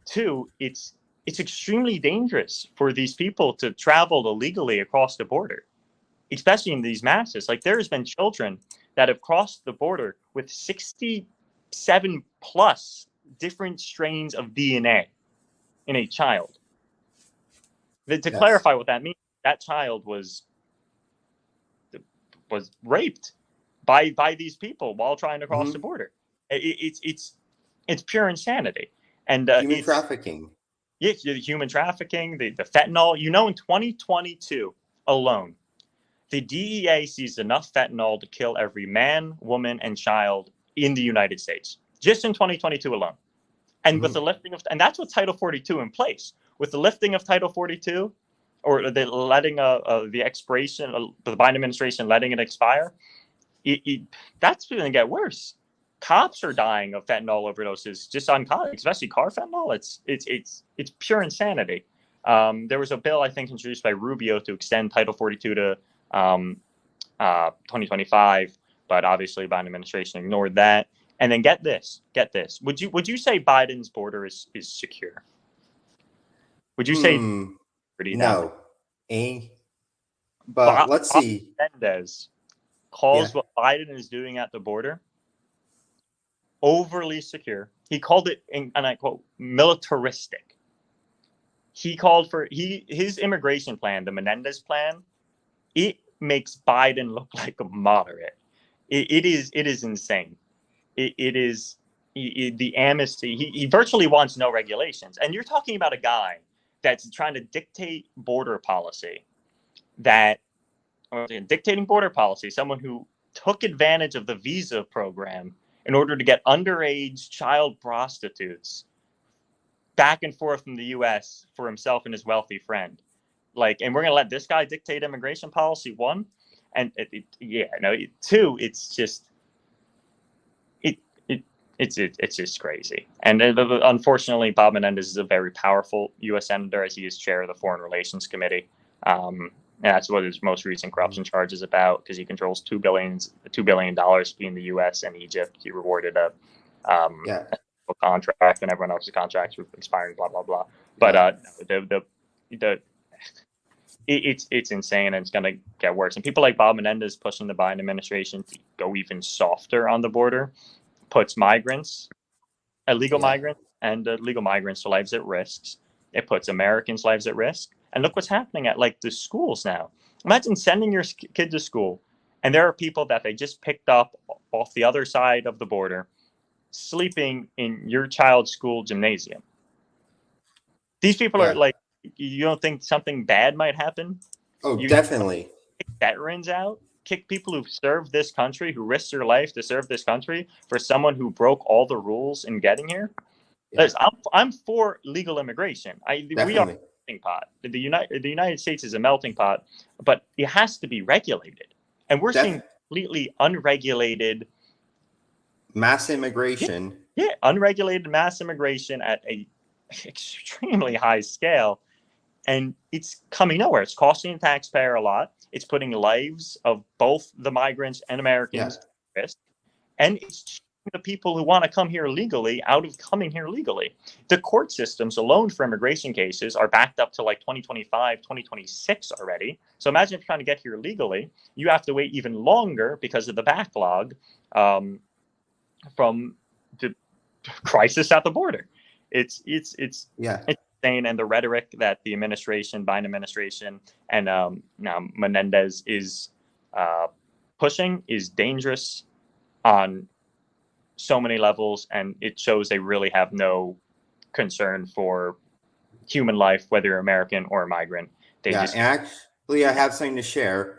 two, it's extremely dangerous for these people to travel illegally across the border, especially in these masses. Like there has been children that have crossed the border with 67 plus different strains of DNA in a child. To Yes. clarify what that means, that child was raped by these people while trying to cross the border. It's pure insanity, and Human trafficking. Yeah, the human trafficking, the fentanyl. You know, in 2022 alone, the DEA seized enough fentanyl to kill every man, woman, and child in the United States, just in 2022 alone. And with the lifting of, and that's with Title 42 in place. With the lifting of Title 42, or the letting the expiration, the Biden administration letting it expire, that's going to get worse. Cops are dying of fentanyl overdoses just on especially car fentanyl. It's pure insanity. There was a bill I think introduced by Rubio to extend Title 42 to 2025, but obviously Biden administration ignored that. And then get this. Would you say Biden's border is secure? Would you say no? But let's see. Mendez calls what Biden is doing at the border overly secure. He called it, and I quote, militaristic. He called for his immigration plan, the Menendez plan. It makes Biden look like a moderate. It is insane. It is the amnesty. He virtually wants no regulations, and you're talking about a guy that's trying to dictate border policy. Dictating border policy. Someone who took advantage of the visa program in order to get underage child prostitutes back and forth from the U.S. for himself and his wealthy friend. And we're going to let this guy dictate immigration policy, one. And two, it's just, it's just crazy. And unfortunately, Bob Menendez is a very powerful U.S. senator, as he is chair of the Foreign Relations Committee. And that's what his most recent corruption charge is about, because he controls $2 billion between the U.S. and Egypt. He rewarded a contract, and everyone else's contracts were expiring. Blah blah blah. But it's insane, and it's going to get worse. And people like Bob Menendez pushing the Biden administration to go even softer on the border puts illegal migrants, and legal migrants' lives at risk. It puts Americans' lives at risk. And look what's happening at the schools now. Imagine sending your kid to school, and there are people that they just picked up off the other side of the border, sleeping in your child's school gymnasium. These people are you don't think something bad might happen? Oh, definitely. Kick veterans out, kick people who served this country, who risked their life to serve this country for someone who broke all the rules in getting here. Yeah. I'm for legal immigration. We are melting pot. The United States is a melting pot, but it has to be regulated. And we're seeing completely unregulated mass immigration. Yeah, unregulated mass immigration at a extremely high scale, and it's coming nowhere. It's costing the taxpayer a lot. It's putting lives of both the migrants and Americans at risk, and it's the people who want to come here legally out of coming here legally. The court systems alone for immigration cases are backed up to 2025, 2026 already. So imagine if you're trying to get here legally, you have to wait even longer because of the backlog from the crisis at the border. It's insane, and the rhetoric that the Biden administration, and now Menendez is pushing is dangerous on so many levels, and it shows they really have no concern for human life, whether you're American or a migrant. Actually, I have something to share.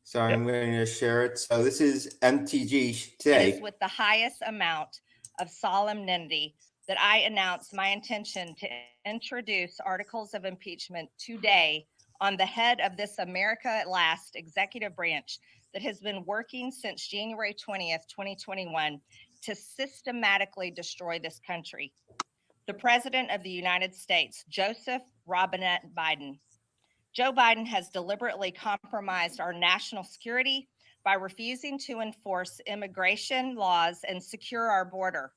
So I'm going to share it. So this is MTG today. It is with the highest amount of solemnity that I announce my intention to introduce articles of impeachment today on the head of this America at Last executive branch that has been working since January 20th, 2021 to systematically destroy this country. The President of the United States, Joseph Robinette Biden. Joe Biden has deliberately compromised our national security by refusing to enforce immigration laws and secure our border,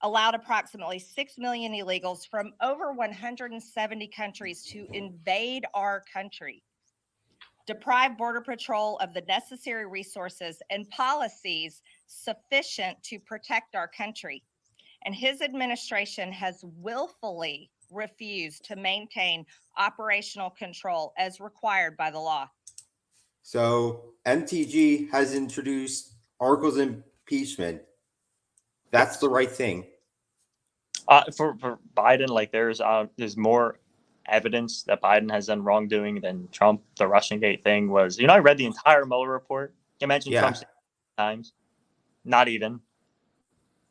allowed approximately 6 million illegals from over 170 countries to invade our country, deprive Border Patrol of the necessary resources and policies sufficient to protect our country. And his administration has willfully refused to maintain operational control as required by the law. So MTG has introduced articles of impeachment. That's the right thing. For Biden, like there's more evidence that Biden has done wrongdoing than Trump. The Russian Gate thing was, I read the entire Mueller report. I mentioned Yeah. Trump 6 times, not even.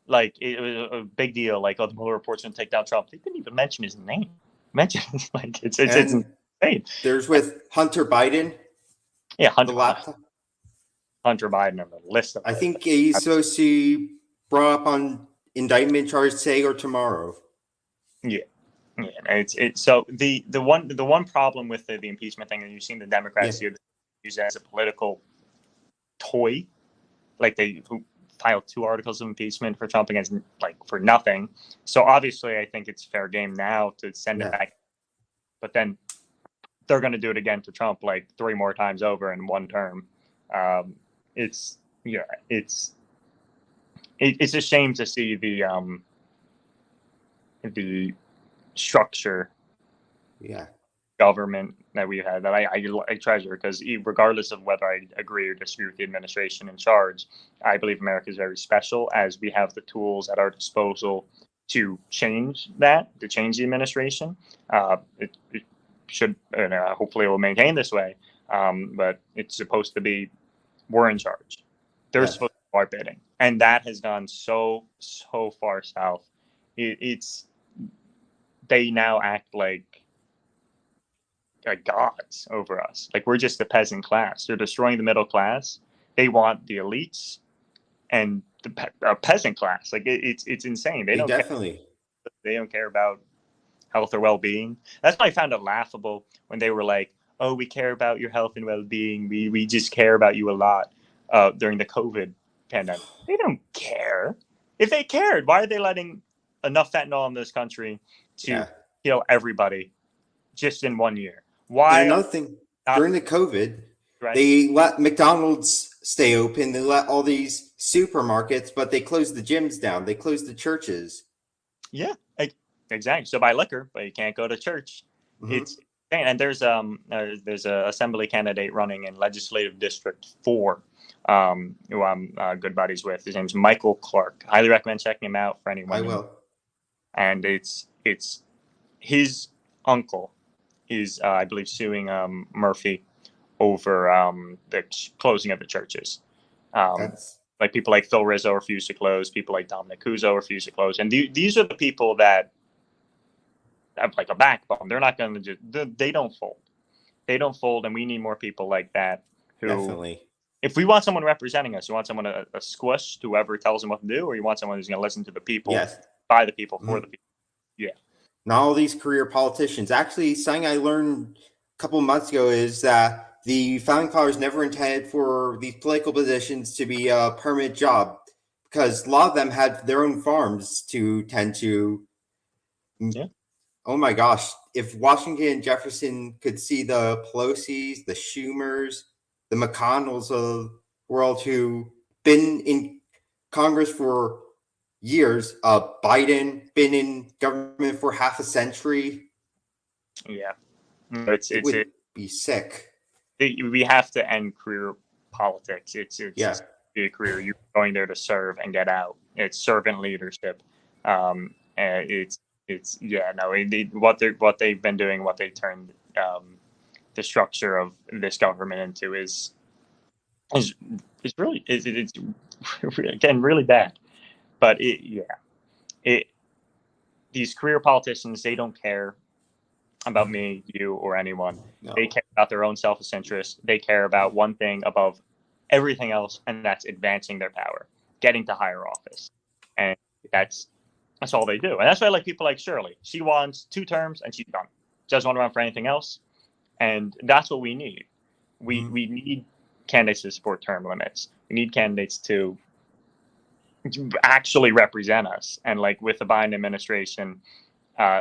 Like it was a big deal. Like, oh, the Mueller report's gonna take down Trump. They didn't even mention his name. Mention like it's insane. There's with Hunter Biden. Yeah, the laptop. Hunter Biden on the list of. I think he's supposed to be brought up on indictment charges today or tomorrow. Yeah. Yeah, it's so the one problem with the impeachment thing, and you've seen the Democrats use it as a political toy, like they filed 2 articles of impeachment for Trump against for nothing. So obviously, I think it's fair game now to send it back, but then they're going to do it again to Trump 3 more times over in one term. It's a shame to see the structure government that we've had that I treasure, because regardless of whether I agree or disagree with the administration in charge, I believe America is very special, as we have the tools at our disposal to change the administration. It should, hopefully it will maintain this way, but it's supposed to be, we're in charge. They're supposed to do our bidding, and that has gone so far south. They now act like gods over us. Like we're just the peasant class. They're destroying the middle class. They want the elites and the peasant class. Like it's insane. They don't care about health or well-being. That's why I found it laughable when they were like, "Oh, we care about your health and well-being. We just care about you a lot." During the COVID pandemic, they don't care. If they cared, why are they letting enough fentanyl in this country to kill everybody just in 1 year? Why? And another thing, during the COVID, they let McDonald's stay open. They let all these supermarkets, but they closed the gyms down. They closed the churches. Yeah, exactly. So buy liquor, but you can't go to church. Mm-hmm. It's and there's a assembly candidate running in Legislative District 4, who I'm good buddies with. His name's Michael Clark. Highly recommend checking him out for anyone. I will. And it's his uncle is, I believe, suing Murphy over the closing of the churches. Like people like Phil Rizzo refuse to close, people like Dominic Cuso refuse to close, and these are the people that have a backbone. They're not going to they don't fold. They don't fold, and we need more people like that. Who, definitely. If we want someone representing us, you want someone a squish to whoever tells them what to do, or you want someone who's going to listen to the people, by the people, for the people. Yeah. Not all these career politicians. Actually, something I learned a couple months ago is that the founding fathers never intended for these political positions to be a permanent job, because a lot of them had their own farms to tend to. Yeah. Oh my gosh. If Washington and Jefferson could see the Pelosi's, the Schumers, the McConnells of the world who been in Congress for years, Biden been in government for half a century. Yeah. It would be sick. We have to end career politics. It's be a career. You're going there to serve and get out. It's servant leadership. And what they've been doing, what they turned the structure of this government into is really again really bad. But these career politicians, they don't care about me, you, or anyone. No. They care about their own selfish interest. They care about one thing above everything else, and that's advancing their power, getting to higher office, and that's all they do. And that's why I like people like Shirley. She wants 2 terms and she's done. She doesn't want to run for anything else. And that's what we need. We need candidates to support term limits. We need candidates to actually represent us. And like with the Biden administration,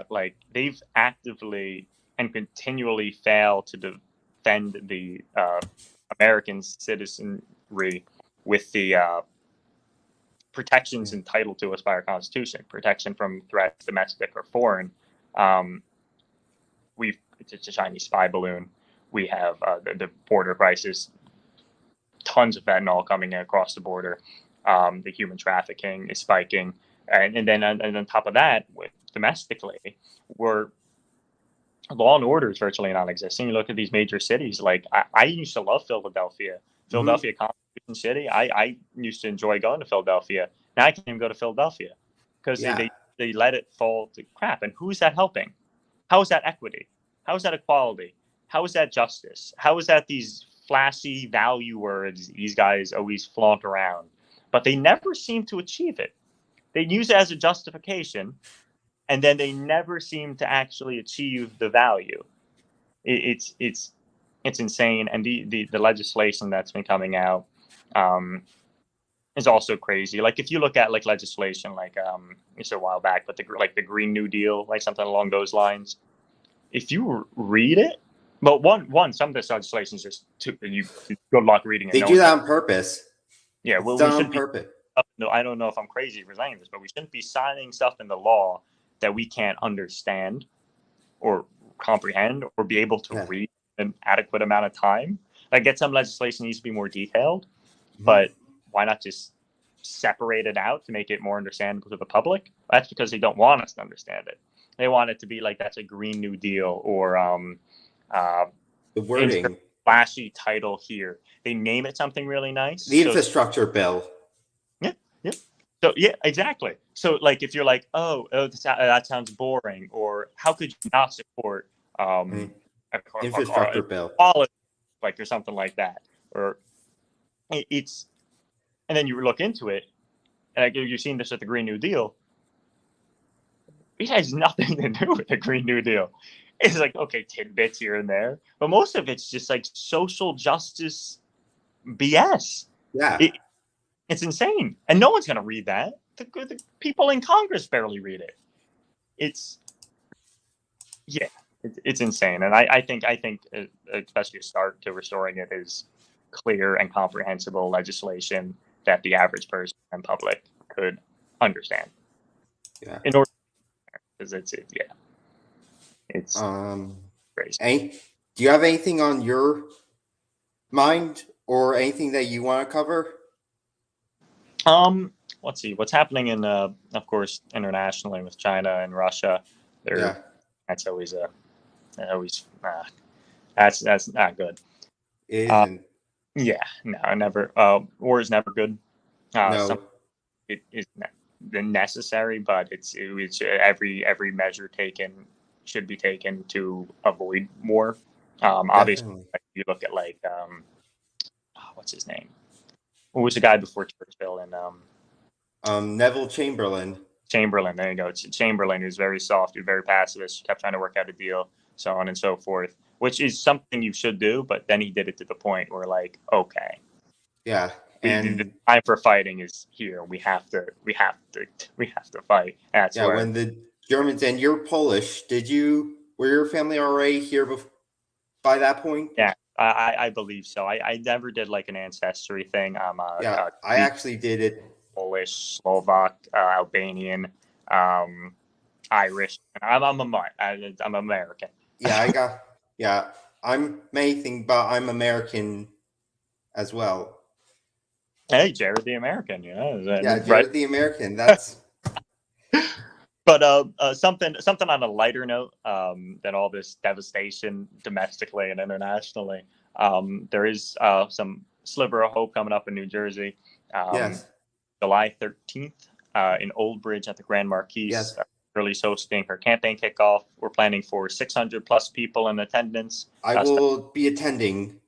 like they've actively and continually failed to defend the American citizenry with the protections entitled to us by our Constitution, protection from threats, domestic or foreign. It's a Chinese spy balloon. We have the border crisis, tons of fentanyl coming in across the border. The human trafficking is spiking, and then on top of that, with domestically, we're law and order is virtually non-existent. You look at these major cities. Like I used to love Philadelphia, Constitution City. I used to enjoy going to Philadelphia. Now I can't even go to Philadelphia because they let it fall to crap. And who's that helping? How is that equity? How is that equality? How is that justice? How is that these flashy value words these guys always flaunt around? But they never seem to achieve it. They use it as a justification, and then they never seem to actually achieve the value. It's insane. And the legislation that's been coming out is also crazy. Like if you look at like legislation, like it's a while back, but the Green New Deal, like something along those lines. If you read it, but one some of this legislation is just good luck reading it. They do that on purpose. Yeah, well, it's done on purpose. No, I don't know if I'm crazy for saying this, but we shouldn't be signing stuff in the law that we can't understand or comprehend or be able to read in an adequate amount of time. I get some legislation needs to be more detailed, but why not just separate it out to make it more understandable to the public? That's because they don't want us to understand it. They want it to be like that's a Green New Deal or the wording. Flashy title here. They name it something really nice. The infrastructure bill. Yeah. So yeah, exactly. So like if you're like, oh, that sounds boring, or how could you not support infrastructure bill, like or something like that, or it's, and then you look into it, and you've seen this with the Green New Deal. It has nothing to do with the Green New Deal. It's like, okay, tidbits here and there, but most of it's just like social justice BS. Yeah. It's insane. And no one's going to read that. The people in Congress barely read it. It's insane. And I think especially a start to restoring it is clear and comprehensible legislation that the average person and public could understand. Yeah. In order, because it's crazy. Do you have anything on your mind or anything that you want to cover? Let's see what's happening in of course internationally with China and Russia. That's not good. It isn't. Yeah, no, never. War is never good. No. It is necessary, but it's every measure taken should be taken to avoid war. Obviously, like, you look at like what's his name? Who was the guy before Churchill? And Neville Chamberlain. Chamberlain, there you go. It's Chamberlain, who's very soft, very pacifist, kept trying to work out a deal, so on and so forth, which is something you should do. But then he did it to the point where, like, okay, yeah, and the time for fighting is here. We have to fight. That's where when the Germans, and you're Polish. Were your family already here by that point? Yeah, I believe so. I never did like an ancestry thing. I actually did it. Polish, Slovak, Albanian, Irish. I'm American. I'm anything but I'm American as well. Hey, Jared the American, Jared the American. That's. But something on a lighter note than all this devastation domestically and internationally. There is some sliver of hope coming up in New Jersey. Yes. July 13th in Old Bridge at the Grand Marquis. Yes. Shirley's hosting her campaign kickoff. We're planning for 600 plus people in attendance. I will be attending.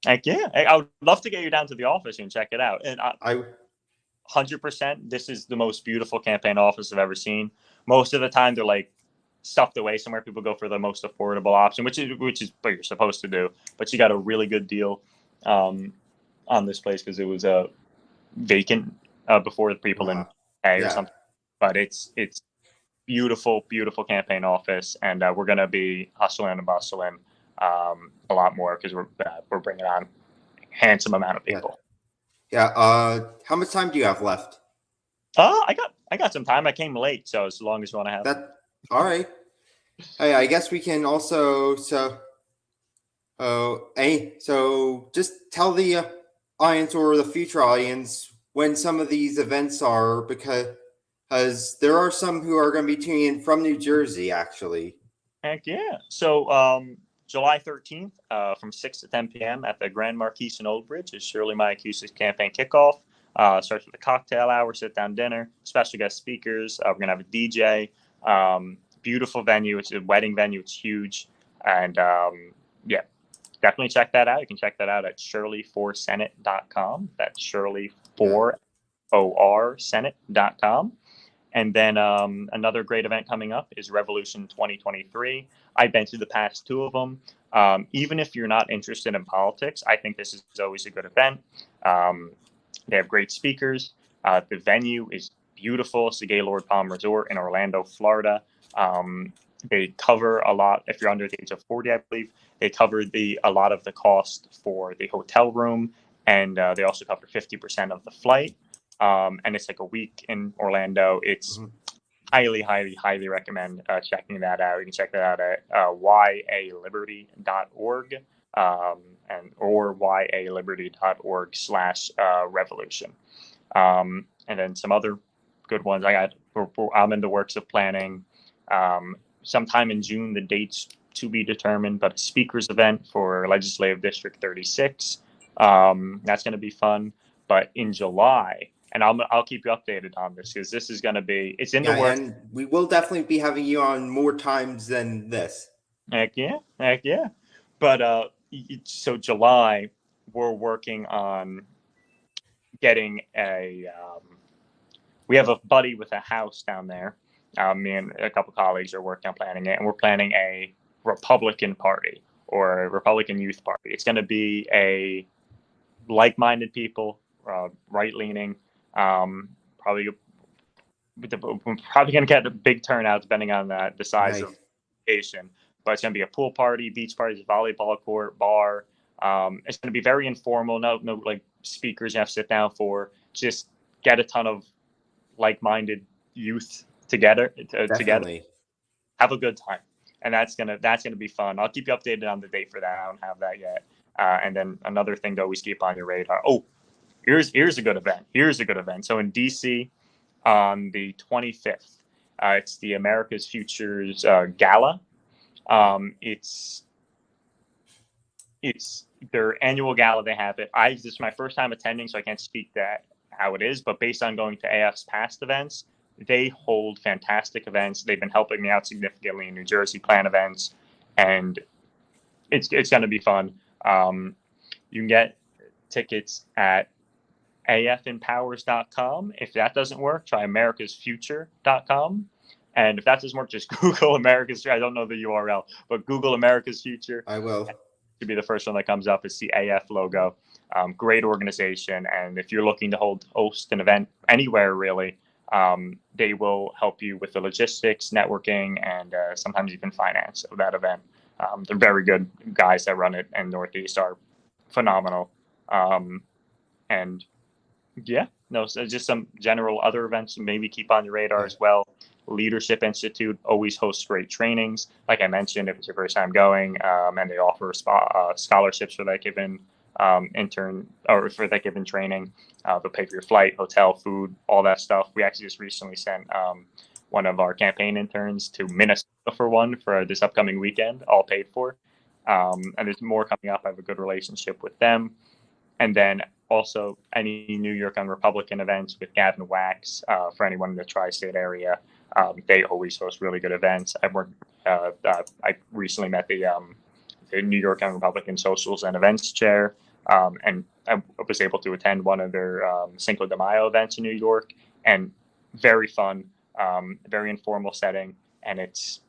Heck yeah. I would love to get you down to the office and check it out. And 100%, this is the most beautiful campaign office I've ever seen. Most of the time, they're like stuffed away somewhere. People go for the most affordable option, which is what you're supposed to do. But you got a really good deal on this place because it was vacant before the people didn't pay or something. But it's beautiful campaign office, and we're gonna be hustling and bustling a lot more because we're bringing on a handsome amount of people. Yeah. How much time do you have left? I got some time. I came late, so as long as you want to have that. All right. Hey, I guess we can also so just tell the audience or the future audience when some of these events are, because there are some who are going to be tuning in from New Jersey, actually. Heck yeah. So July 13th from 6 to 10 p.m. at the Grand Marquis in Old Bridge is Shirley Mayakusa's campaign kickoff. Starts with a cocktail hour, sit-down dinner, special guest speakers. We're going to have a DJ. Beautiful venue. It's a wedding venue. It's huge. And yeah, definitely check that out. You can check that out at shirley4senate.com. That's shirley4senate.com. And then another great event coming up is Revolution 2023. I've been to the past two of them. Even if you're not interested in politics, I think this is always a good event. They have great speakers. The venue is beautiful. It's the Gaylord Palm Resort in Orlando, Florida. They cover a lot. If you're under the age of 40, I believe, they cover a lot of the cost for the hotel room, and they also cover 50% of the flight. And it's like a week in Orlando. It's highly recommend checking that out. You can check that out at yaliberty.org or yaliberty.org/revolution. And then some other good ones. I'm in the works of planning sometime in June, the dates to be determined, but a speakers event for Legislative District 36. That's going to be fun. But in July, and I'll keep you updated on this because this is going to be, it's in the works. And we will definitely be having you on more times than this. Heck yeah. But so July, we're working on getting we have a buddy with a house down there. Me and a couple colleagues are working on planning it, and we're planning a Republican Party or a Republican Youth Party. It's going to be a like-minded people, right-leaning. Probably going to get a big turnout depending on the size of the location. But it's going to be a pool party, beach parties, volleyball court, bar. It's going to be very informal. No like speakers you have to sit down for. Just get a ton of like-minded youth together. Have a good time, and that's gonna be fun. I'll keep you updated on the date for that. I don't have that yet. And then another thing to always keep on your radar. Oh, here's a good event. So in DC on the 25th, it's the America's Futures Gala. It's their annual gala. They have it. This is my first time attending, so I can't speak that how it is. But based on going to AF's past events, they hold fantastic events. They've been helping me out significantly in New Jersey plan events, and it's going to be fun. You can get tickets at afinpowers.com. If that doesn't work, try americasfuture.com. And if that doesn't work, just Google America's. I don't know the URL, but Google America's Future. I will. To be the first one that comes up. It's the AF logo. Great organization, and if you're looking to host an event anywhere, really, they will help you with the logistics, networking, and sometimes even finance of that event. They're very good guys that run it, and Northeast are phenomenal. And yeah, so just some general other events maybe keep on your radar as well. Leadership Institute always hosts great trainings. Like I mentioned, if it's your first time going, and they offer scholarships for that given intern or for that given training. They'll pay for your flight, hotel, food, all that stuff. We actually just recently sent one of our campaign interns to Minnesota for this upcoming weekend, all paid for. And there's more coming up. I have a good relationship with them. And then also any New York on Republican events with Gavin Wax for anyone in the tri-state area. They always host really good events. I recently met the New York on Republican Socials and Events chair, and I was able to attend one of their Cinco de Mayo events in New York, and very fun, very informal setting, and it's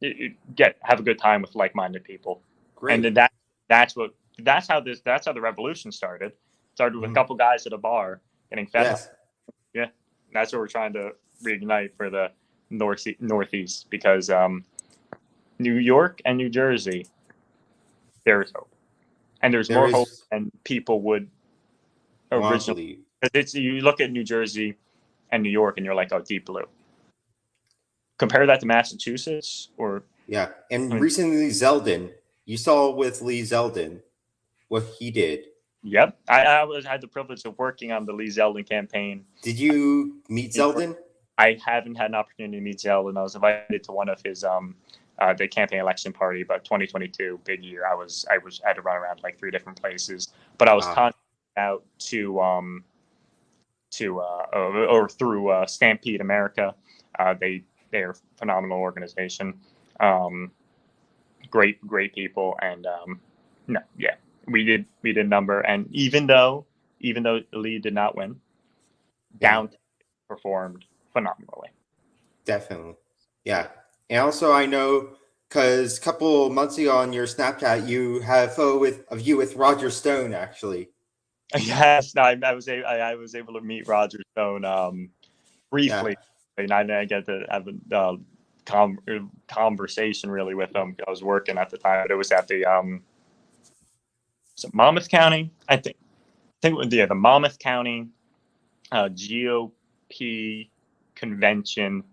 have a good time with like-minded people. Great. And then that's how the revolution started. Started with a couple guys at a bar getting fed up. Yes. Yeah, that's what we're trying to reignite for the Northeast, because New York and New Jersey, there is hope, and there's There more hope is than people would want to originally. believe. It's, you look at New Jersey and New York, and you're like, oh, deep blue. Compare that to Massachusetts, or Yeah. And I mean, recently, Zeldin, you saw with Lee Zeldin what he did. yep, I had the privilege of working on the Lee Zeldin campaign. Did you meet Zeldin? I haven't had an opportunity to meet Zeldin. I was invited to one of his the campaign election party, but 2022, big year. I had to run around like 3 different places, but I was contacted out to or through Stampede America. They're a phenomenal organization. Great people, and no, yeah, we did number. And even though Lee did not win, Downtown performed phenomenally. Definitely. Yeah. And also, I know because a couple months ago on your Snapchat, you had a photo of you with Roger Stone, actually. Yes, no, I was able to meet Roger Stone briefly, and I didn't get to have a conversation really with him. I was working at the time, but it was at the Monmouth County, I think the Monmouth County GOP convention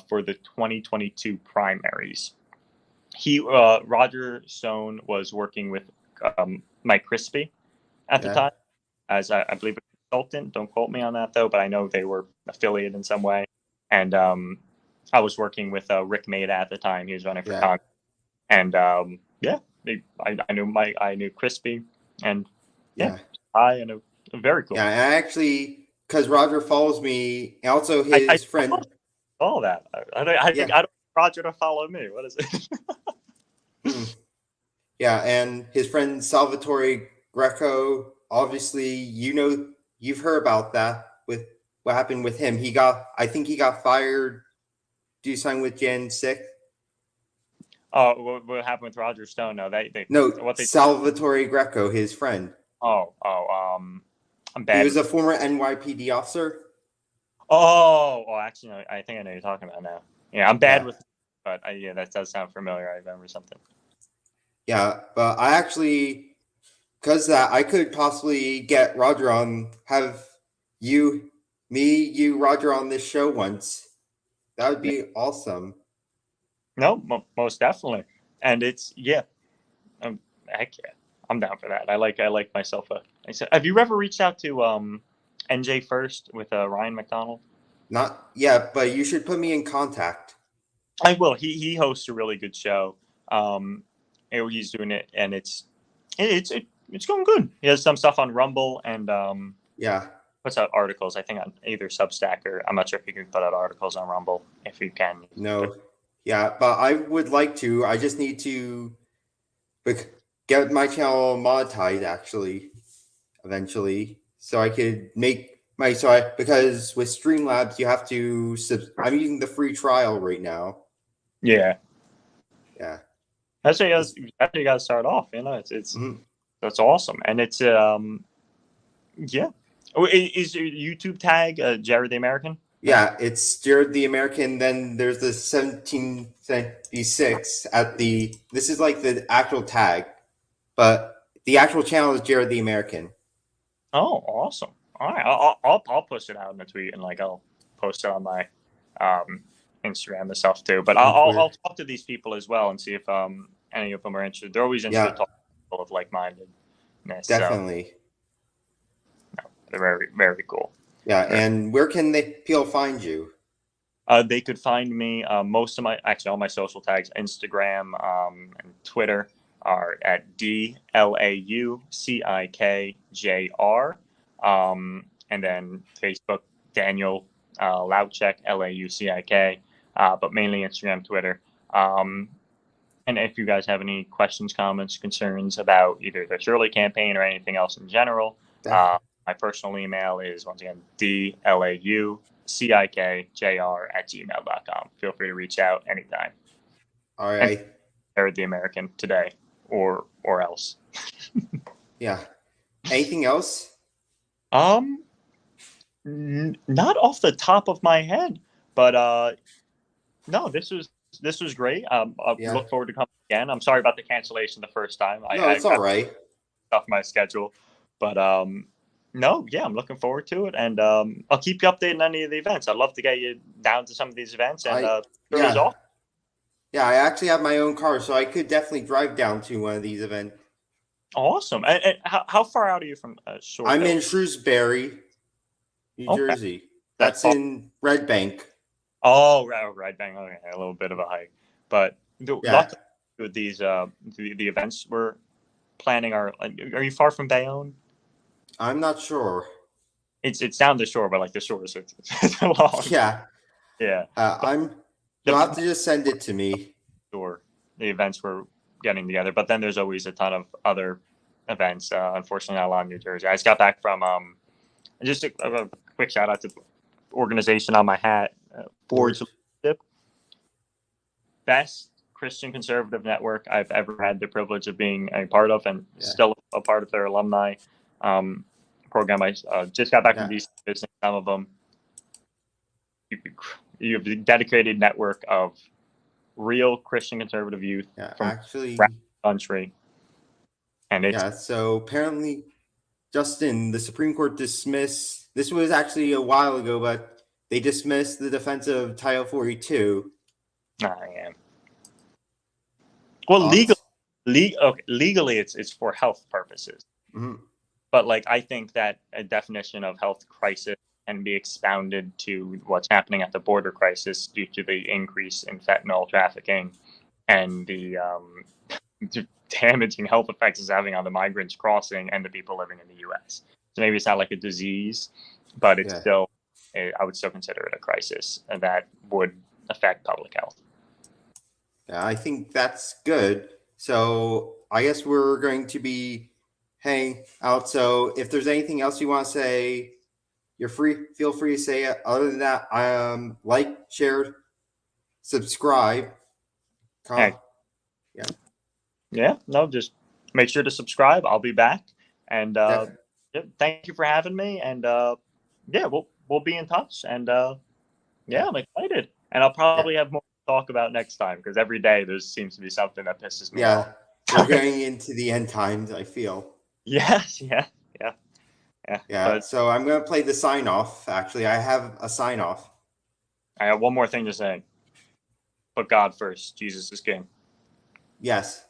for the 2022 primaries. Roger Stone was working with Mike Crispy at the time as I believe a consultant. Don't quote me on that though, but I know they were affiliated in some way. And I was working with Rick Maida at the time. He was running for Congress. And I knew Crispy, and I know, very cool. Yeah, and actually, because Roger follows me, and also his friend. All that. I think I don't want Roger to follow me. What is it? Yeah, and his friend Salvatore Greco. Obviously, you've heard about that with what happened with him. I think he got fired. Do you sign with Jan 6? Oh, what happened with Roger Stone? No, Salvatore Greco, his friend. I'm bad. He was a former NYPD officer. Actually, no, I think I know what you're talking about now. Yeah, I'm bad with, but that does sound familiar. I remember something. Yeah, but I actually, because I could possibly get Roger on, have you, Roger on this show once. That would be awesome. No, most definitely, and it's heck yeah, I'm down for that. I like myself. Have you ever reached out to NJ First with Ryan McDonald? Not yet, but you should put me in contact. I will. He hosts a really good show. He's doing it, and it's going good. He has some stuff on Rumble, and puts out articles. I think on either Substack, or I'm not sure if you can put out articles on Rumble. If you can, no, but I would like to. I just need to get my channel monetized actually, eventually, so I could make because with Streamlabs you have to. I'm using the free trial right now. Yeah. That's how you got to start off. It's that's awesome, and it's Oh, is your YouTube tag Jared the American? Yeah, it's Jared the American. Then there's the 1776 at the. This is like the actual tag, but the actual channel is Jared the American. Oh, awesome! All right, I'll push it out in a tweet, and I'll post it on my Instagram and stuff too. But I'll talk to these people as well and see if any of them are interested. They're always interested in talking to people of like-mindedness. Definitely. So, no, they're very, very cool. Yeah, and where can people find you? They could find me all my social tags, Instagram and Twitter, are at DLAUCIKJR, and then Facebook Daniel Laucik, LAUCIK, but mainly Instagram, Twitter. And if you guys have any questions, comments, concerns about either the Shirley campaign or anything else in general, my personal email is, once again, DLAUCIKJR@gmail.com. Feel free to reach out anytime. All right. Aired the American today, or else. Yeah. Anything else? Not off the top of my head, but no, this was great. I Yeah. look forward to coming again. I'm sorry about the cancellation the first time. No, it's all right. Off my schedule, but no, yeah, I'm looking forward to it, and I'll keep you updated on any of the events. I'd love to get you down to some of these events, and Yeah, I actually have my own car, so I could definitely drive down to one of these events. Awesome. And how far out are you from Shore I'm Hill? in Shrewsbury, New Jersey. That's That's in Red Bank. Oh, right, bang. Okay, a little bit of a hike, but luckily with these the events we're planning are you far from Bayonne? I'm not sure. It's down the shore, but like the shore is it's long. Yeah. Yeah. You'll have to just send it to me. Sure. The events we're getting together, but then there's always a ton of other events. Unfortunately, not a lot in New Jersey. I just got back from just a quick shout out to the organization on my hat, Boards Leadership. Best Christian conservative network I've ever had the privilege of being a part of, and still a part of their alumni program. I just got back from DC visiting some of them. You have a dedicated network of real Christian conservative youth from actually the country. And it's so apparently, Justin, the Supreme Court dismissed, this was actually a while ago, but they dismissed the defense of Title 42. I am. Well, legally, it's for health purposes. Mm-hmm. But like, I think that a definition of health crisis can be expounded to what's happening at the border crisis due to the increase in fentanyl trafficking and the damaging health effects it's having on the migrants crossing and the people living in the U.S. So maybe it's not like a disease, but it's still, I would still consider it a crisis that would affect public health. Yeah, I think that's good. So I guess we're going to be hanging out. So if there's anything else you want to say, you're free. Feel free to say it. Other than that, like, share, subscribe. No, just make sure to subscribe. I'll be back, and thank you for having me. And we'll be in touch. And I'm excited, and I'll probably have more to talk about next time because every day there seems to be something that pisses me off. We're going into the end times, I feel. Yeah. So I'm going to play the sign off. Actually, I have a sign off. I have one more thing to say. Put God first. Jesus is king. Yes.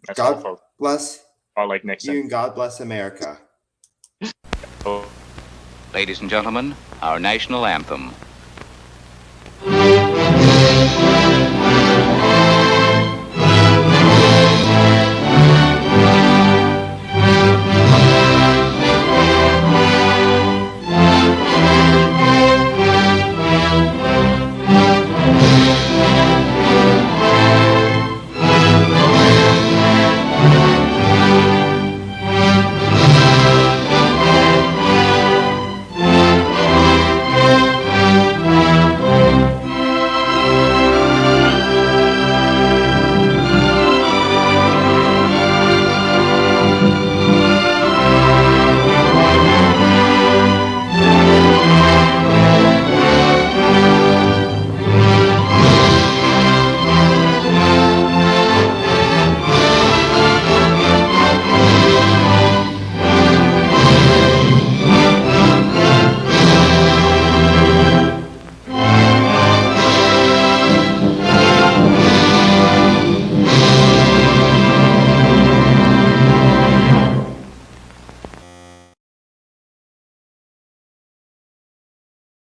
That's God all, bless like Nixon. you, and God bless America. Ladies and gentlemen, our national anthem.